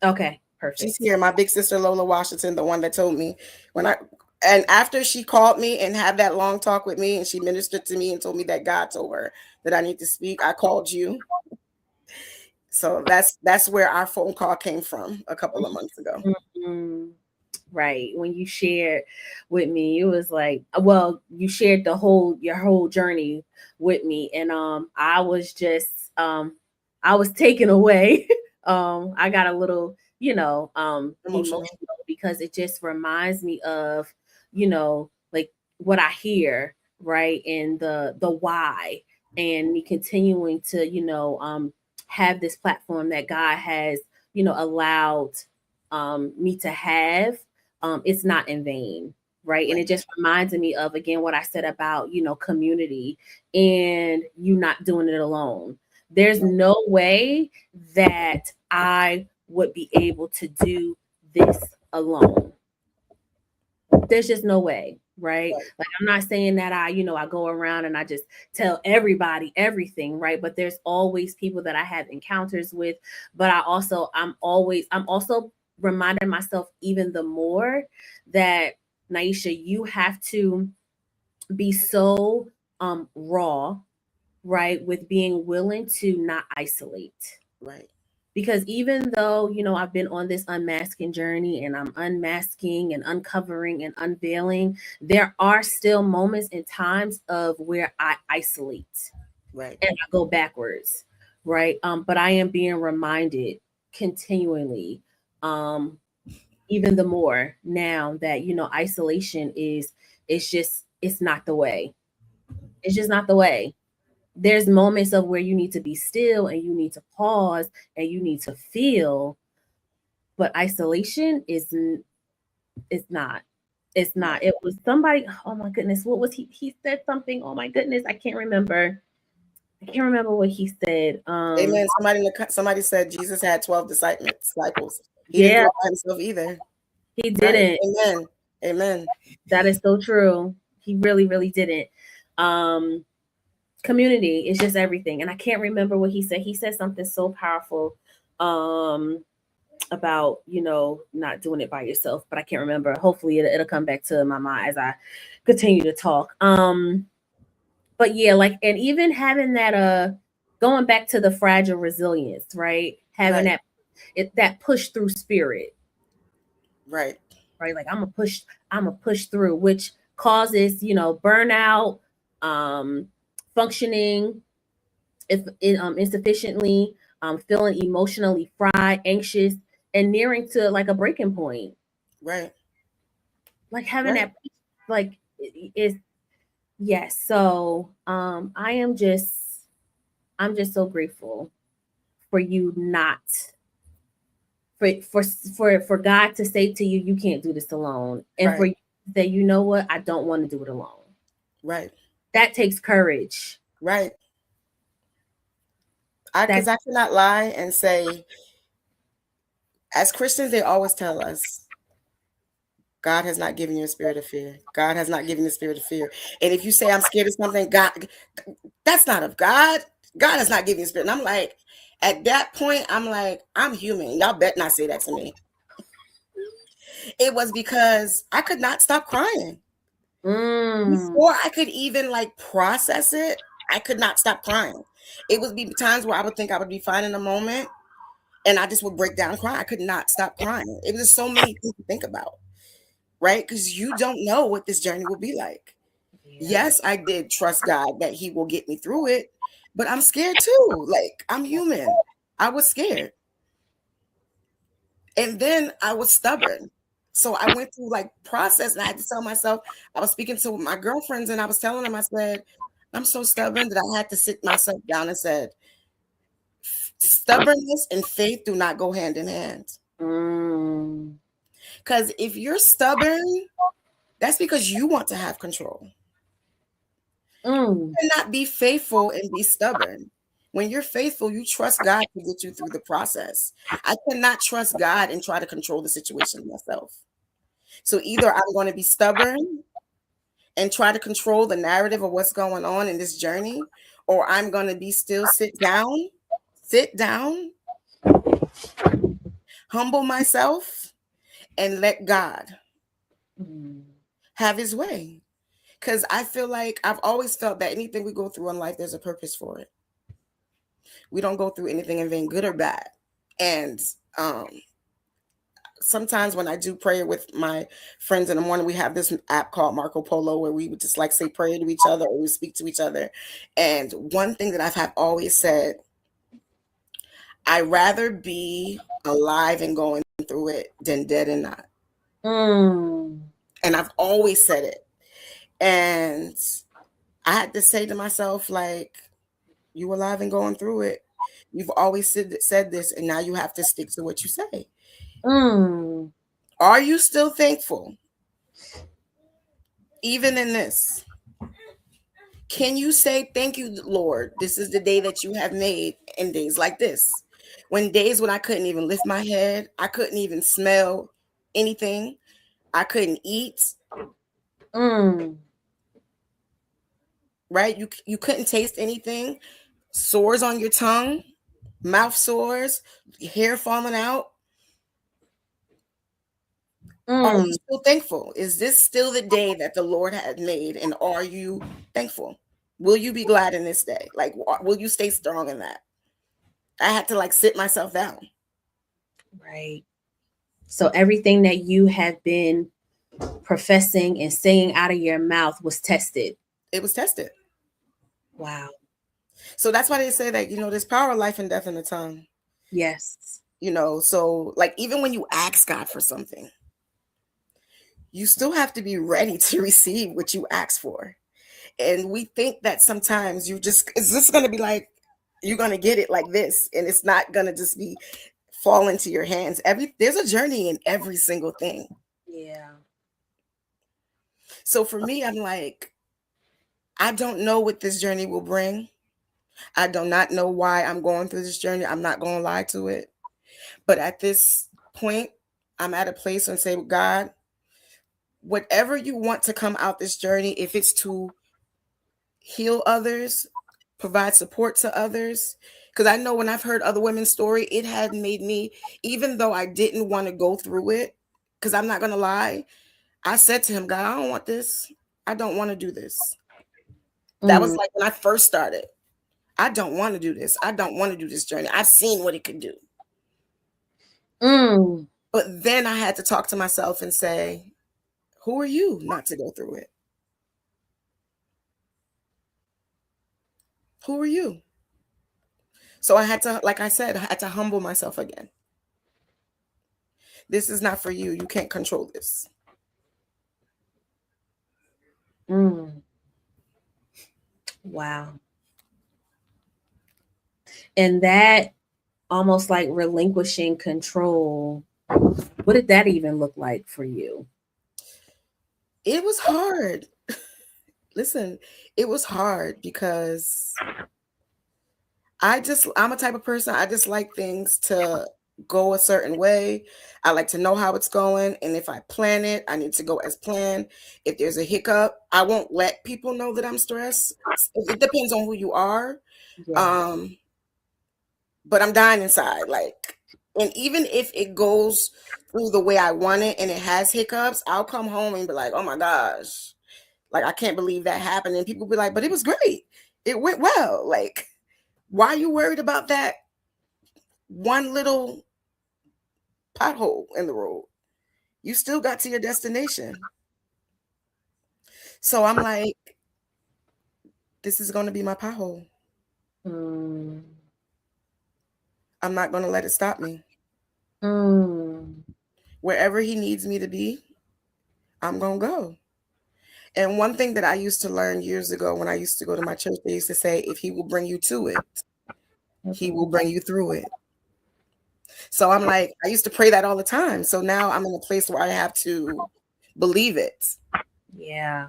Okay. Perfect. She's here. My big sister Lola Washington, the one that told me and after she called me and had that long talk with me, and she ministered to me and told me that God told her that I need to speak, I called you. So that's where our phone call came from a couple of months ago. Mm-hmm. right? When you shared with me, it was like, well, you shared your whole journey with me, and I was just I was taken away. I got a little, Emotional. emotional because it just reminds me of, like what I hear, right? And the why, and me continuing to, have this platform that God has, allowed me to have. It's not in vain, right? And it just reminds me of, again, what I said about, community and you not doing it alone. There's no way that I would be able to do this alone. There's just no way, right? Like, I'm not saying that I go around and I just tell everybody everything, right? But there's always people that I have encounters with. But I'm also reminding myself even the more that, Naisha, you have to be so raw, right, with being willing to not isolate. Right. Because even though, I've been on this unmasking journey and I'm unmasking and uncovering and unveiling, there are still moments and times of where I isolate Right. and I go backwards, right? But I am being reminded continually, even the more now that, isolation it's not the way. It's just not the way. There's moments of where you need to be still and you need to pause and you need to feel, but isolation is not. It's not. It was somebody, oh my goodness, what was he said something, oh my goodness, I can't remember what he said. Amen. Somebody said Jesus had 12 disciples. He didn't do Yeah, it by himself either. he Right. didn't. Amen. Amen. That is so true. He really, really didn't. Community is just everything. And I can't remember what he said. He said something so powerful about, not doing it by yourself, but I can't remember. Hopefully it'll come back to my mind as I continue to talk. But yeah, like, and even having that, going back to the fragile resilience, right? Having Right. that push through spirit, Right. right? Like, I'm a push through, which causes, burnout, functioning insufficiently, feeling emotionally fried, anxious, and nearing to like a breaking point. Right. Like having Right. that, like, is yes. So I'm just so grateful for you not for God to say to you, you can't do this alone, and for Right. you to say, you know what, I don't want to do it alone. Right. That takes courage. Right. Because I cannot lie and say, as Christians, they always tell us, God has not given you a spirit of fear. God has not given you a spirit of fear. And if you say I'm scared of something, God, that's not of God. God has not given you a spirit. And I'm like, at that point, I'm like, I'm human. Y'all bet not say that to me. It was because I could not stop crying. Before I could even like process it, I could not stop crying. It would be times where I would think I would be fine in a moment, and I just would break down and cry. I could not stop crying. It was so many things to think about, right? Because you don't know what this journey will be like. Yes, I did trust God that He will get me through it, but I'm scared too. Like, I'm human. I was scared. And then I was stubborn. So I went through like process, and I had to tell myself, I was speaking to my girlfriends and I was telling them, I said, I'm so stubborn that I had to sit myself down and said, stubbornness and faith do not go hand in hand. Because if you're stubborn, that's because you want to have control. You cannot be faithful and be stubborn. When you're faithful, you trust God to get you through the process. I cannot trust God and try to control the situation myself. So either I'm going to be stubborn and try to control the narrative of what's going on in this journey, or I'm going to be still, sit down, humble myself, and let God have His way. Because I feel like I've always felt that anything we go through in life, there's a purpose for it. We don't go through anything in vain, good or bad. And sometimes when I do prayer with my friends in the morning, we have this app called Marco Polo where we would just like say prayer to each other or we speak to each other. And one thing that have always said, I'd rather be alive and going through it than dead and not. And I've always said it. And I had to say to myself, like, you alive and going through it. You've always said this, and now you have to stick to what you say. Are you still thankful? Even in this, can you say, thank you, Lord? This is the day that you have made, in days like this. Days when I couldn't even lift my head, I couldn't even smell anything, I couldn't eat. Right? You couldn't taste anything, sores on your tongue, mouth sores, hair falling out. Are you still thankful? Is this still the day that the Lord had made? And are you thankful? Will you be glad in this day? Like, will you stay strong in that? I had to like sit myself down. Right. So everything that you have been professing and saying out of your mouth was tested. It was tested. Wow. So that's why they say that, there's power of life and death in the tongue. Yes. So like even when you ask God for something, you still have to be ready to receive what you ask for. And we think that sometimes it's just going to be like, you're going to get it like this. And it's not going to just be fall into your hands. There's a journey in every single thing. Yeah. So for me, I'm like, I don't know what this journey will bring. I do not know why I'm going through this journey. I'm not going to lie to it. But at this point, I'm at a place and say, God, whatever you want to come out this journey, if it's to heal others, provide support to others, because I know when I've heard other women's story, it had made me, even though I didn't want to go through it, because I'm not going to lie, I said to him, God, I don't want this. I don't want to do this. That was like when I first started. I don't want to do this. I don't want to do this journey. I've seen what it could do. But then I had to talk to myself and say, who are you not to go through it? Who are you? So I had to, like I said, I had to humble myself again. This is not for you. You can't control this. Wow. And that almost like relinquishing control, what did that even look like for you? It was hard. Listen, it was hard because I'm a type of person, I just like things to go a certain way. I like to know how it's going. And if I plan it, I need to go as planned. If there's a hiccup, I won't let people know that I'm stressed. It depends on who you are. Yeah. But I'm dying inside. Like, and even if it goes through the way I want it and it has hiccups, I'll come home and be like, oh my gosh, like, I can't believe that happened. And people be like, but it was great. It went well. Like, why are you worried about that one little pothole in the road? You still got to your destination. So I'm like, this is going to be my pothole. I'm not going to let it stop me. Wherever he needs me to be, I'm going to go. And one thing that I used to learn years ago when I used to go to my church, they used to say, if he will bring you to it, he will bring you through it. So I'm like, I used to pray that all the time. So now I'm in a place where I have to believe it. Yeah.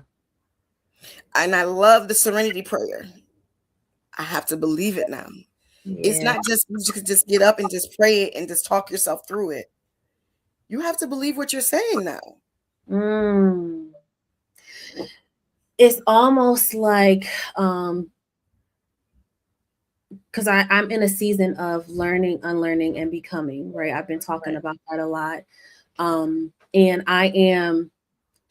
And I love the serenity prayer. I have to believe it now. Yeah. It's not just, you can just get up and just pray it and just talk yourself through it. You have to believe what you're saying now. It's almost like, because I'm in a season of learning, unlearning, and becoming, right? I've been talking about that a lot. And I am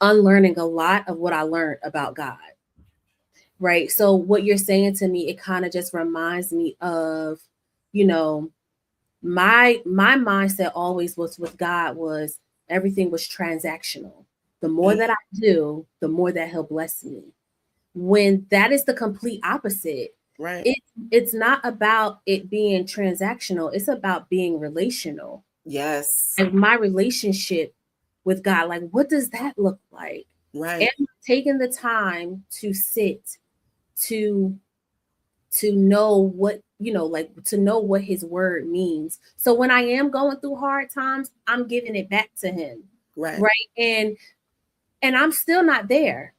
unlearning a lot of what I learned about God, right? So what you're saying to me, it kind of just reminds me of, my mindset always was with God was everything was transactional. The more that I do, the more that he'll bless me. When that is the complete opposite. Right. It's not about it being transactional, it's about being relational. Yes. And my relationship with God, like what does that look like? Right. Am I taking the time to sit to know what, like to know what his word means. So when I am going through hard times, I'm giving it back to him. Right. Right. And I'm still not there.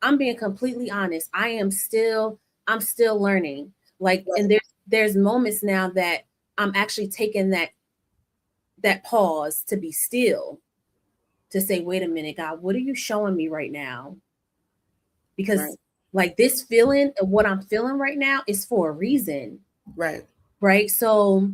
I'm being completely honest. I'm still learning. Like, Right. and there's moments now that I'm actually taking that pause to be still, to say, wait a minute, God, what are you showing me right now? Because Right. like this feeling of what I'm feeling right now is for a reason. Right. Right. So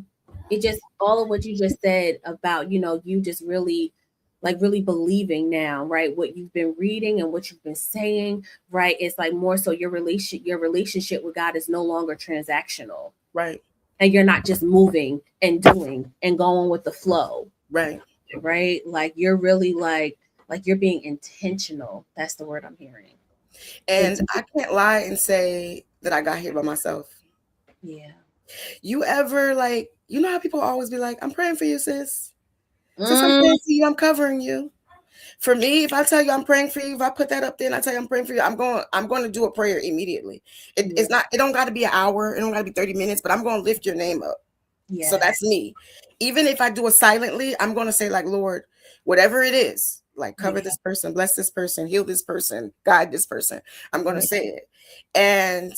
it just, all of what you just said about, you just really, like really believing now, right, what you've been reading and what you've been saying, right, it's like more so your relationship with God is no longer transactional. Right. And you're not just moving and doing and going with the flow. Right. Right. Like you're really like you're being intentional. That's the word I'm hearing. And I can't lie and say that I got here by myself. Yeah. You ever like, you know how people always be like, I'm praying for you, sis. Sis, I'm praying for you, I'm covering you. For me, if I tell you I'm praying for you, if I put that up there and I tell you I'm praying for you, I'm going to do a prayer immediately. It's not, it don't got to be an hour, it don't got to be 30 minutes, but I'm going to lift your name up. Yeah. So that's me. Even if I do it silently, I'm going to say like, Lord, whatever it is, like cover this person, bless this person, heal this person, guide this person. I'm going to say it. And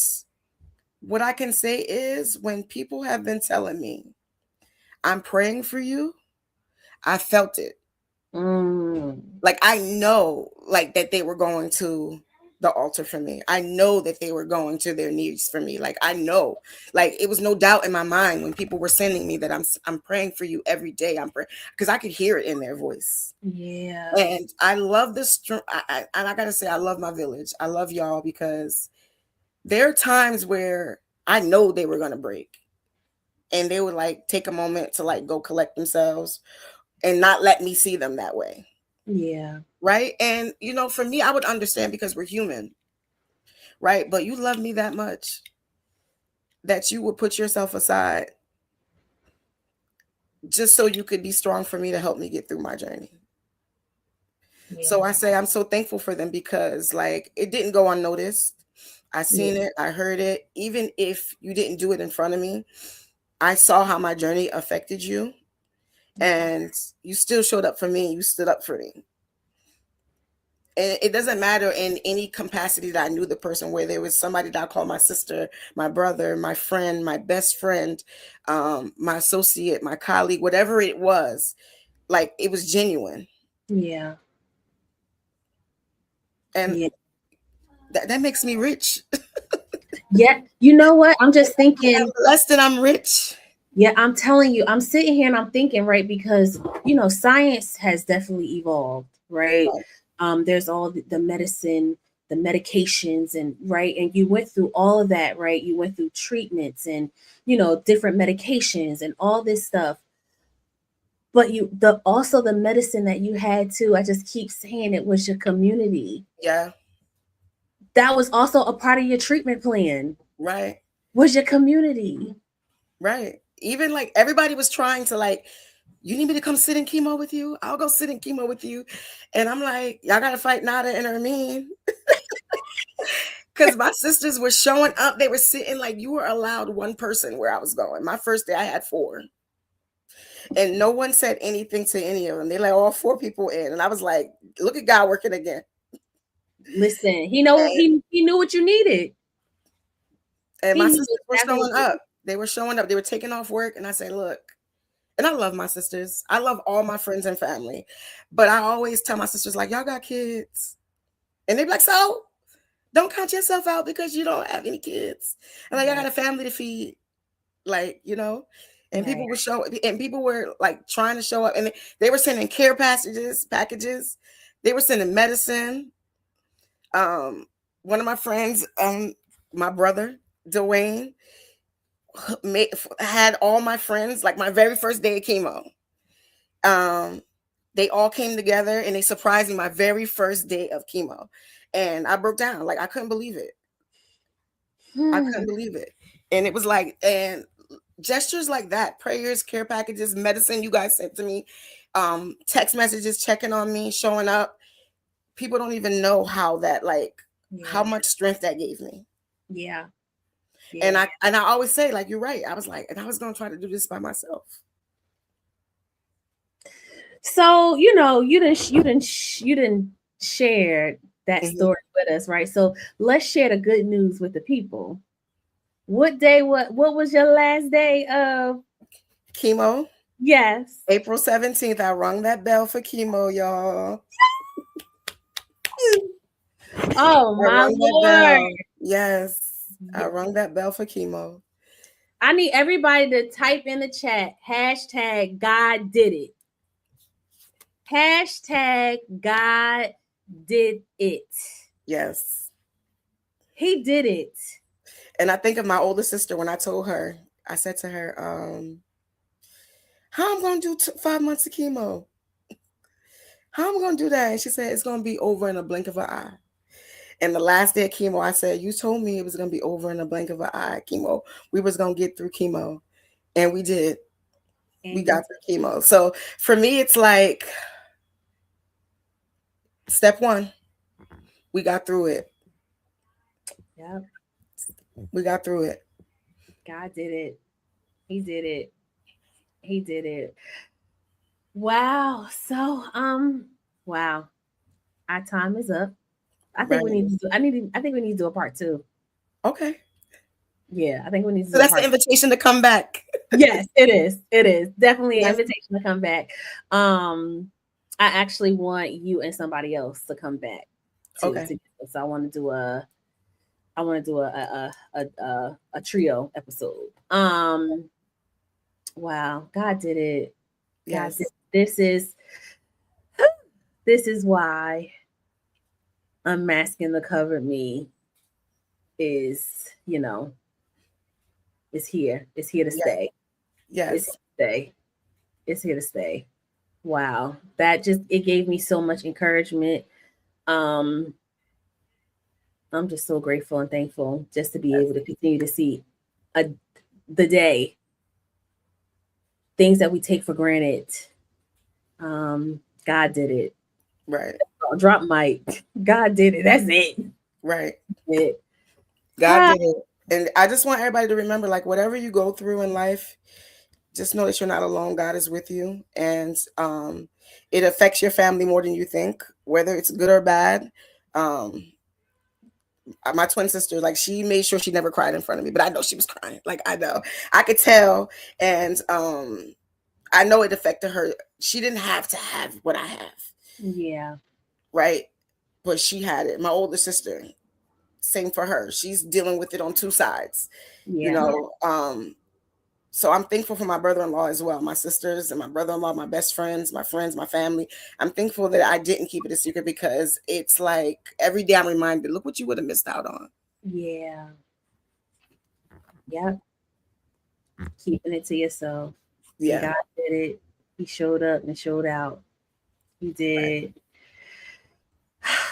what I can say is when people have been telling me, I'm praying for you, I felt it. Like I know like that they were going to the altar for me. I know that they were going to their knees for me. Like I know, like it was no doubt in my mind when people were sending me that I'm praying for you every day. I'm praying because I could hear it in their voice. Yeah. And I love this. And I gotta say, I love my village. I love y'all because there are times where I know they were gonna break, and they would like take a moment to like go collect themselves and not let me see them that way. Yeah. Right. And, for me, I would understand because we're human. Right. But you love me that much that you would put yourself aside just so you could be strong for me to help me get through my journey. Yeah. So I say I'm so thankful for them because like it didn't go unnoticed. I seen it. I heard it. Even if you didn't do it in front of me, I saw how my journey affected you. And you still showed up for me. You stood up for me. And it doesn't matter in any capacity that I knew the person, where there was somebody that I called my sister, my brother, my friend, my best friend, my associate, my colleague, whatever it was, like it was genuine. Yeah. And that makes me rich. Yeah. You know what? I'm just thinking. Less than I'm rich. Yeah, I'm telling you, I'm sitting here and I'm thinking, right, because, science has definitely evolved, right? There's all the medicine, the medications, and right. And you went through all of that, right? You went through treatments and, different medications and all this stuff. But also the medicine that you had too, I just keep saying it was your community. Yeah. That was also a part of your treatment plan. Right. Was your community. Right. Even like everybody was trying to like, you need me to come sit in chemo with you? I'll go sit in chemo with you. And I'm like, y'all got to fight Nada and Hermine. Because my sisters were showing up. They were sitting like, you were allowed one person where I was going. My first day, I had 4. And no one said anything to any of them. They let all 4 people in. And I was like, look at God working again. Listen, he knew what you needed. And my sisters were showing up. They were showing up. They were taking off work. And I say, look, and I love my sisters. I love all my friends and family. But I always tell my sisters, like, y'all got kids. And they're like, so don't count yourself out because you don't have any kids. And like, I got a family to feed. Like, and people were like trying to show up, and they were sending care packages. They were sending medicine. One of my friends, my brother, Dwayne, had all my friends, like my very first day of chemo. They all came together and they surprised me my very first day of chemo. And I broke down. Like, I couldn't believe it. I couldn't believe it. And it was like, and gestures like that, prayers, care packages, medicine you guys sent to me, text messages checking on me, showing up. People don't even know how that, like, how much strength that gave me. Yeah. And I always say, like, you're right. I was like, and I was going to try to do this by myself. So, you know, you didn't share that story with us, right? So let's share the good news with the people. What was your last day of chemo? Yes. April 17th. I rung that bell for chemo, y'all. Oh my Lord. Yes. I rung that bell for chemo. I need everybody to type in the chat, hashtag God did it. Hashtag God did it. Yes. He did it. And I think of my older sister when I told her, I said to her, how I'm going to do 5 months of chemo? How am I going to do that? And she said, it's going to be over in a blink of an eye. And the last day of chemo, I said, you told me it was going to be over in a blink of an eye. Chemo. We was going to get through chemo. And we did. We got through chemo. So for me, it's like, step one, we got through it. Yep. We got through it. God did it. He did it. He did it. Wow. So, wow. Our time is up. I think we need to do, I think we need to do a part 2. Okay. Yeah, I think we need to do so that's the invitation to come back. Yes, it is. It is definitely an invitation to come back. I actually want you and somebody else to come back too. Okay. So I want to do a trio episode. Wow, God did it. Yes. God this is why Unmasking the Covered Me is, you know, is here. It's here to stay. Yes. It's here to stay. Wow. It gave me so much encouragement. I'm just so grateful and thankful just to be able to continue to see the day. Things that we take for granted. God did it. Right. Drop mic. God did it. That's it. Right. God did it. And I just want everybody to remember, like, whatever you go through in life, just know that you're not alone. God is with you. And it affects your family more than you think, whether it's good or bad. My twin sister, like, she made sure she never cried in front of me, but I know she was crying. Like, I know. I could tell. And I know it affected her. She didn't have to have what I have. Yeah. Right? But she had it. My older sister, same for her. She's dealing with it on 2 sides. Yeah. You know, so I'm thankful for my brother-in-law as well. My sisters and my brother-in-law, my best friends, my family. I'm thankful that I didn't keep it a secret, because it's like every day I'm reminded, look what you would have missed out on. Yeah. Yep. Keeping it to yourself. Yeah. God did it. He showed up and showed out. He did. Right.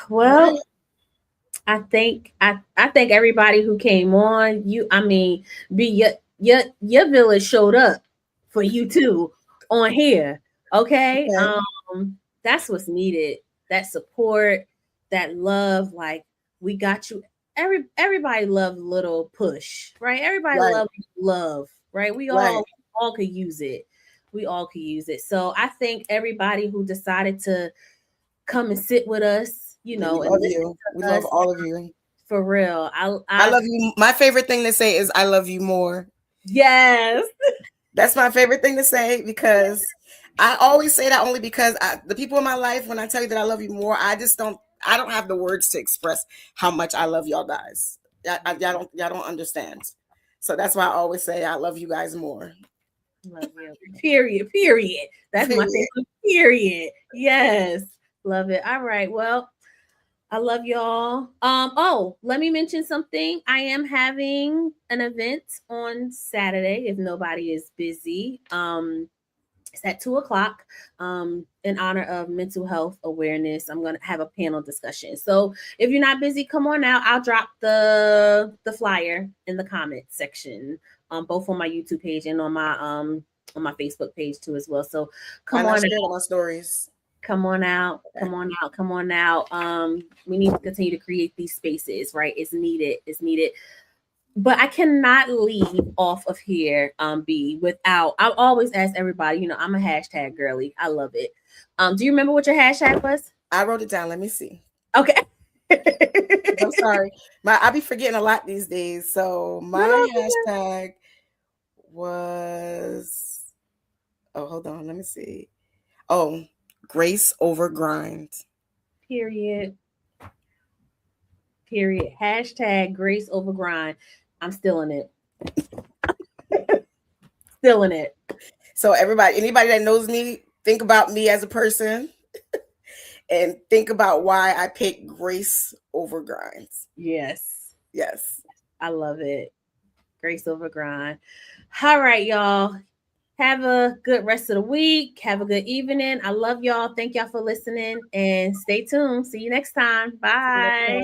Well, I think everybody who came on, your village showed up for you too on here. Okay. That's what's needed. That support, that love. Like, we got you. Everybody loves a little push, right? Everybody loves love, right? We all could use it. We all could use it. So I thank everybody who decided to come and sit with us. You know, we love you. We love all of you. For real. I love you. My favorite thing to say is I love you more. Yes. That's my favorite thing to say, because I always say that only because the people in my life, when I tell you that I love you more, I don't have the words to express how much I love y'all guys. Y'all don't understand. So that's why I always say I love you guys more. Love you. Period. That's my thing. Period. Yes. Love it. All right. Well, I love y'all. Oh, let me mention something. I am having an event on Saturday if nobody is busy. It's at 2 o'clock. In honor of mental health awareness. I'm gonna have a panel discussion. So if you're not busy, come on out. I'll drop the flyer in the comments section. Both on my YouTube page and on my Facebook page too as well. So come on share it on my stories. come on out, come on out, come on out. We need to continue to create these spaces, right? It's needed. But I cannot leave off of here, B, without I always ask everybody, I'm a hashtag girly. I love it. Do you remember what your hashtag was? I wrote it down. Let me see. Okay. I'm sorry. I be forgetting a lot these days. So my hashtag was, oh, hold on. Let me see. Oh, grace over grind. Period. Hashtag grace over grind. I'm still in it. Still in it. So anybody that knows me, think about me as a person and think about why I pick grace over grinds. Yes. Yes. I love it. Grace over grind. All right, y'all. Have a good rest of the week. Have a good evening. I love y'all. Thank y'all for listening and stay tuned. See you next time. Bye.